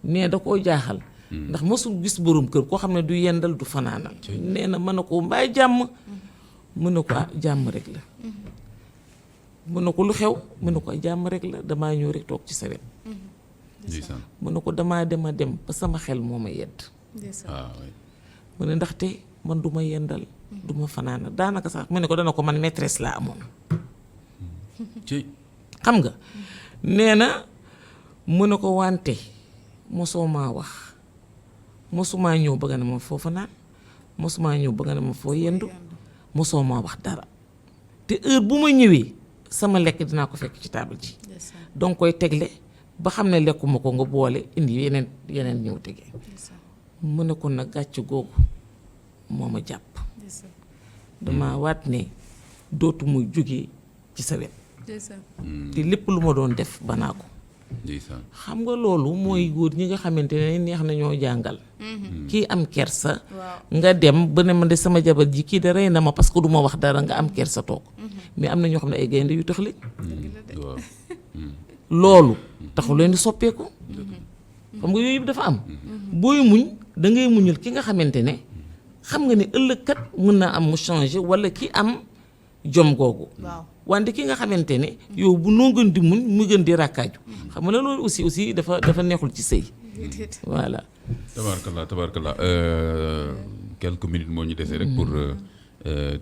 nee da koo jaaxal. ndax mosul gis borom kër koo xam ne du yendal du fanaanal. nee na mën na ko mbay jàmm. mën na ko ah jàmm rek la. mën na ko lu xew mën na ko jàmm rek la damaa ñëw rek toog ci sa wet. mën na ko damaa dem ba sama xel moo ma yedd. mu ne ndaxte man du ma yendal du ma fanaanal daanaka sax mu ne ko dana ko man maîtresse laa amoon. xam nga nee na mu ne ko wante mosoo maa wax mosumaa ñëw bëgg na ma foo fanaan mosumaa ñëw bëgg na ma foo yendu mosoo maa wax dara te heure bu ma ñëwee sama lekk dinaa ko fekk ci table ji donc koy tegle ba xam ne lekkuma ko nga boole indi yeneen ñëw tege mu ne ko nag gàcc googu moo ma jàpp dama waat ne dootu muy jóge ci sa wet te lépp lu ma doon def banaa ko xam nga loolu mooy góor ñi nga xamante ne neex na ñoo jàngal kii am kersa nga dem ba ne ma de sama jabar ji kii de rey na ma parce que du ma wax dara nga am kersa toog mais am na ñoo xam ne ay gaynde yu tax lañ loolu taxu leen di soppeeku xam nga yooyu yëpp dafa am booy muñ da ngay muñul ki nga xamante ne xam nga ne ëllëg kat mën naa am mu changer wala ki am jom googu wante ki nga xamante ne yow bu noo gën di muñ mu gën di rakkaaju xam nga loolu aussi dafa neexul ci sëy voilà tabaarkalla quelques minutes moo ñu desee rek pour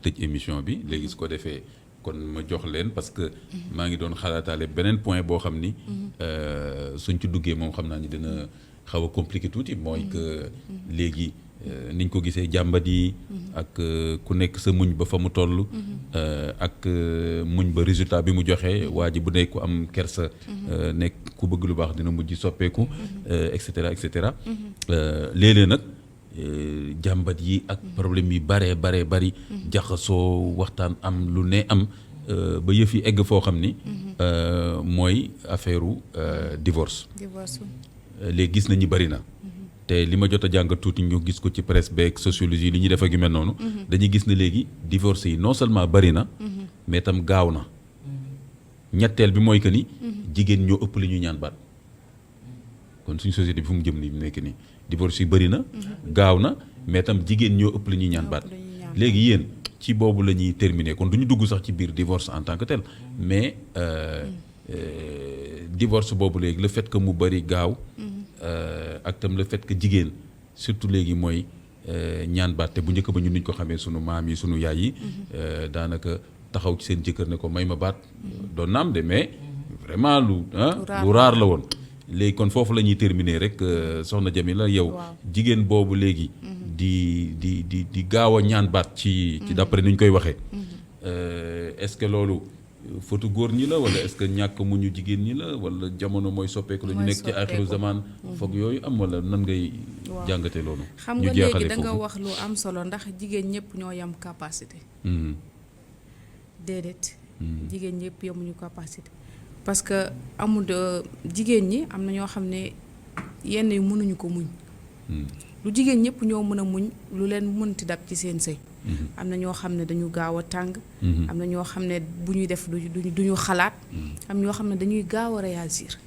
tëj émission bi léegi su ko defee kon ma jox leen parce que maa ngi doon xalaataale beneen point boo xam ni suñ ci duggee moom xam naa ni dina xaw a compliqué tuuti mooy que léegi niñ ko gisee jàmbat yi ak ku nekk sa muñ ba fa mu toll ak muñ ba résultat bi mu joxe waa ji bu nekk ku am kersa nekk ku bëgg lu baax dina mujj soppeeku et cetera léeg-léeg nag jàmbat yi ak problème yi bari jaxasoo waxtaan am lu ne am ba yëf yi egg foo xam ni mooy affaire divorce léegi gis nañu bari na te li ma jot a jàng tuuti ñu gis ko ci presse beeg sociologie li ñuy def ak yu mel noonu dañuy gis ne léegi divorce yi non seulement bari na mais tam gaaw na ñetteel bi mooy que ni jigéen ñoo ëpp li ñuy ñaan baat kon suñu société bi fu mu jëm ni nekk nii divorce yi bari na gaaw na mais tam jigéen ñoo ëpp li ñuy ñaan baat léegi yéen ci boobu la ñuy terminer kon du ñu dugg sax ci biir divorce en tant que tel mais divorce boobu léegi le fait que mu bari gaaw ak tam le fait que jigéen surtout léegi mooy ñaan baat te bu njëkk ba ñun niñ ko xamee sunu maam yi sunu yaay yi daanaka taxaw ci seen jëkkër ne ko may ma baat doon naam de mais vraiment lu raar la woon léegi kon foofu la ñuy terminer rek soxna Jamila yow jigéen boobu léegi di gaaw a ñaan baat ci d'après ni ñu koy waxee est-ce que loolu fotu góor ñi la wala est-ce que ñàkk mu ñu jigéen ñi la wala jamono mooy soppeeku la ñu nekk ci axiru zaman foog yooyu am wala nan ngay jàngatee loolu xam nga léegi da nga wax lu am solo ndax jigéen ñëpp ñoo yam capacité déedéet jigéen ñëpp yamuñu capacité parce que amul jigéen ñi am na ñoo xam ne yenn yu mënuñu ko muñ lu jigéen ñëpp ñoo mën a muñ lu leen mënti dab ci seen sëy am na ñoo xam ne dañu gaaw a tàng am na ñoo xam ne bu ñuy def duñu xalaat am ñoo xam ne dañuy gaaw a réagir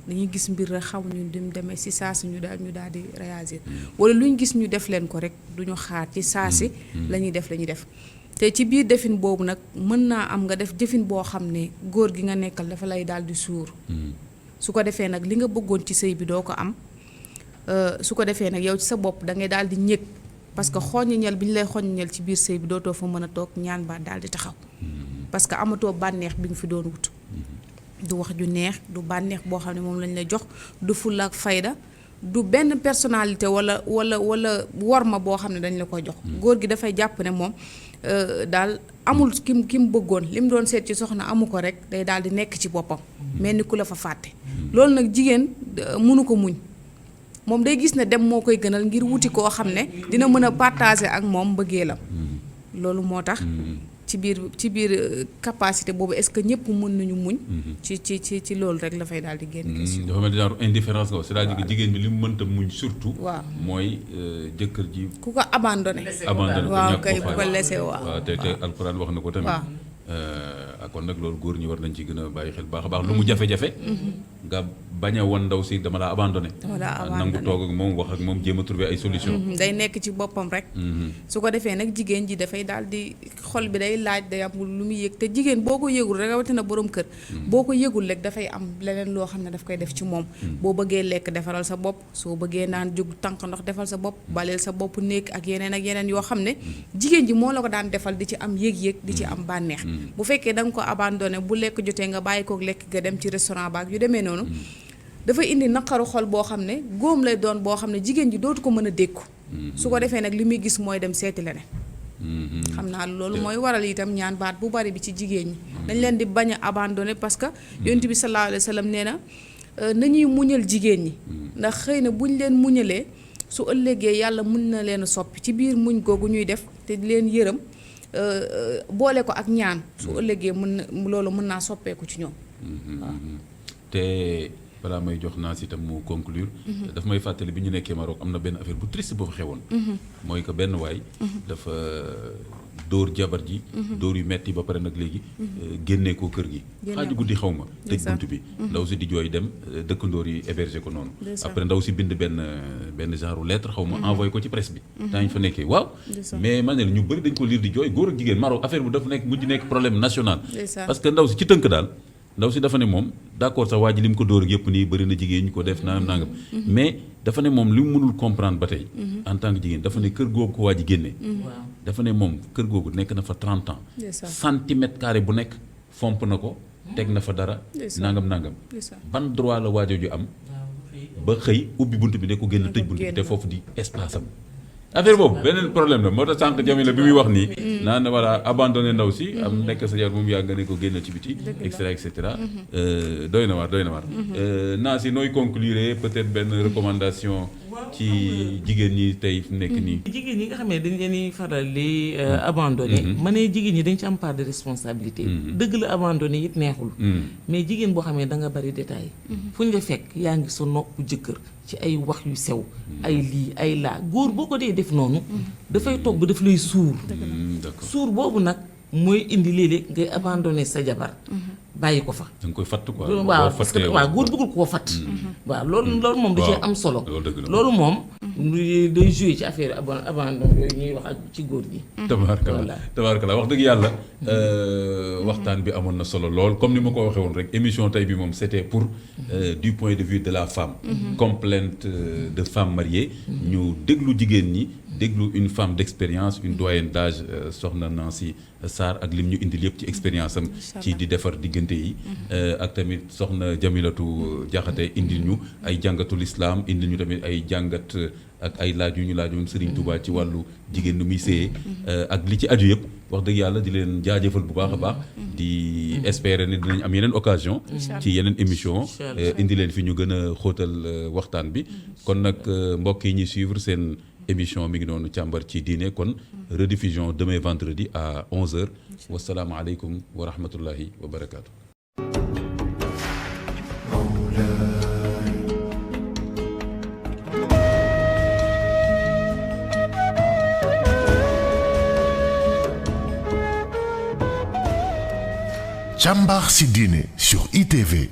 dañuy gis mbir rek xamuñu dim demee si saasi ñu daal di réagir wala lu ñu gis ñu def leen ko rek duñu xaar ci saasi la ñuy def te ci biir defin boobu nag mën naa am nga def jëfin boo xam ne góor gi nga nekkal dafa lay daal di suur su ko defee nag li nga bëggoon ci sëy bi doo ko am su ko defee nag yow ci sa bopp da ngay daal di ñëg parce que xoññal bi ñu lay xoññal ci biir sëy bi dootoo fa mën a toog ñaan baat daal di taxaw parce que amatoo bànneex bi nga fi doon wut du wax ju neex du bànneex boo xam ne moom lañ lay jox du fulla ak fayda du benn personnalité wala worma boo xam ne dañ la koy jox góor gi dafay jàpp ne moom daal amul ki mu bëggoon li mu doon seet ci soxna amu ko rek day daal di nekk ci boppam mel ni ku la fa fàtte loolu nag jigéen mënu ko muñ moom day gis ne dem moo koy gënal ngir wuti koo xam ne dina mën a partager ak moom mbëggeelam loolu moo tax ci biir capacité boobu est-ce que ñëpp mën nañu muñ ci loolu rek la fay daal di génn question dafa mel ni genre indifférence nga c'est-à-dire que jigéen bi li mu mënta muñ surtout waaw mooy jëkkër ji ku ko abandonné waaw kay bu ko laissé waaw te alxuraan wax na ko tamit kon nag loolu góor ñi war nañ ci gën a bàyyi xel baax a baax lu mu jafe-jafe nga bañ a wan ndaw si dama laa abandonné nangu toog ak moom wax ak moom jéem a trouver ay solution day nekk ci boppam rek su ko defee nag jigéen ji dafay daal di xol bi day laaj day am lu muy yëg te jigéen boo ko yëgul rek rawatina borom kër boo ko yëgul rek dafay am leneen loo xam ne daf koy def ci moom boo bëggee lekk defaral sa bopp soo bëggee naan jóg tànk ndox defal sa bopp baleel sa bopp néeg ak yeneen yoo xam ne jigéen ji moo la ko daan defal di ci am yëg-yëg di ci am bànneex bu fekkee da nga ko abandonné bu lekk jotee nga bàyyi kook lekk nga dem ci restaurant baak yu demee noonu dafay indi naqaru xol boo xam ne góom lay doon boo xam ne jigéen ji dootu ko mën a dékku su ko defee nag li muy gis mooy dem seeti leneen xam naa loolu mooy waral itam ñaan baat bu bari bi ci jigéen ñi dañ leen di bañ a abandonné parce que yonent bi sallallahu alayhi wa sallam nee na nañuy muñal jigéen ñi ndax xëy na buñ leen muñalee su ëllëgee yàlla mun na leen soppi ci biir muñ googu ñuy def te di leen yërëm boole ko ak ñaan su ëllëgee loolu mën naa soppeeku ci ñoom waaw te balaa may jox naa si itam mu conclure daf may fàttali bi ñu nekkee Maroc am na benn affaire bu triste boo fa xewoon mooy que benn waay dafa dóor jabar ji dóor yu metti ba pare nag léegi génnee ko kër gi xaaju guddi xaw ma tëj bunt bi ndaw si di jooy dem dëkkandoor yi héberger ko noonu après ndaw si bind benn genre lettre xaw ma envoyé ko ci presse bi daañu fa nekkee waaw mais man ne ñu bëri dañ ko lire di jooy góor ak jigéen Maroc affaire bu dafa nekk mujj nekk problème national parce que ndaw si ci tënk daal ndaw si dafa ne moom d'accord sax waa ji li mu ko dóor ak yëpp nii bëri na jigéen ñu ko def nangam mais dafa ne moom li mu mënul comprendre ba tey en tant que jigéen dafa ne kër googu ko waa ji génne dafa ne moom kër googu nekk na fa 30 ans centimètre carré bu nekk fomp na ko teg na fa dara nangam ban droit la waajoo ju am ba xëy ubbi bunt bi ne ko génn tëj bunt bi te foofu di espace am affaire boobu beneen problème la moo tax sànq Jamila bi muy wax nii naan voilà abandonné ndaw si am nekk sa jar moom yaa nga ne ko génn ci biti et cetera doy na waar naa si nooy conclure peut-être benn recommandation ci jigéen ñi tey fi nekk nii jigéen ñi nga xam ne dañ leen di faral di abandonné ma ne jigéen ñi dañ ci am part de responsabilité dëgg la abandonné it neexul mais jigéen boo xam ne da nga bari détail fu ñu la fekk yaa ngi sa nopp jëkkër ci ay wax yu sew ay lii ay laa góor boo ko dee def noonu dafay toog ba daf lay suur suur boobu nag mooy indi léeg-léeg ngay abandonné sa jabar bàyyi ko fa da nga koy fatt quoi waaw parce que waaw góor bëggul koo fatt waaw loolu moom da cee am solo loolu moom day joué ci affaire abandon yooyu ñuy wax ak ci góor gi tabaarkalla wax dëgg yàlla waxtaan bi amoon na solo lool comme ni ma ko waxee woon rek émission tey bi moom c'était pour du point de vue de la femme complainte de femme mariée ñu déglu jigéen ñi déglu une femme d'expérience une doyenne d'âge soxna Nancy Sarr ak lim ñu indil yëpp ci expérience am ci di defar diggante yi ak tamit soxna Jamilatu Jaxate indil ñu ay jàngatul islam indil ñu tamit ay jàngat ak ay laaj yu ñu laajoon Serigne Touba ci wàllu jigéen nu muy séyee ak li ci aju yëpp wax dëgg yàlla di leen jaajëfal bu baax a baax di espérer ne dinañ am yeneen occasion ci yeneen émission indi leen fi ñu gën a xóotal waxtaan bi kon nag mbokk yi ñuy suivre seen émission mi ngi noonu càmbar ci diine kon rediffusion demain vendredi à 11h wasalaamaaleykum wa rahmatullahi wa barakaatu. Càmbar ci diine sur ITV.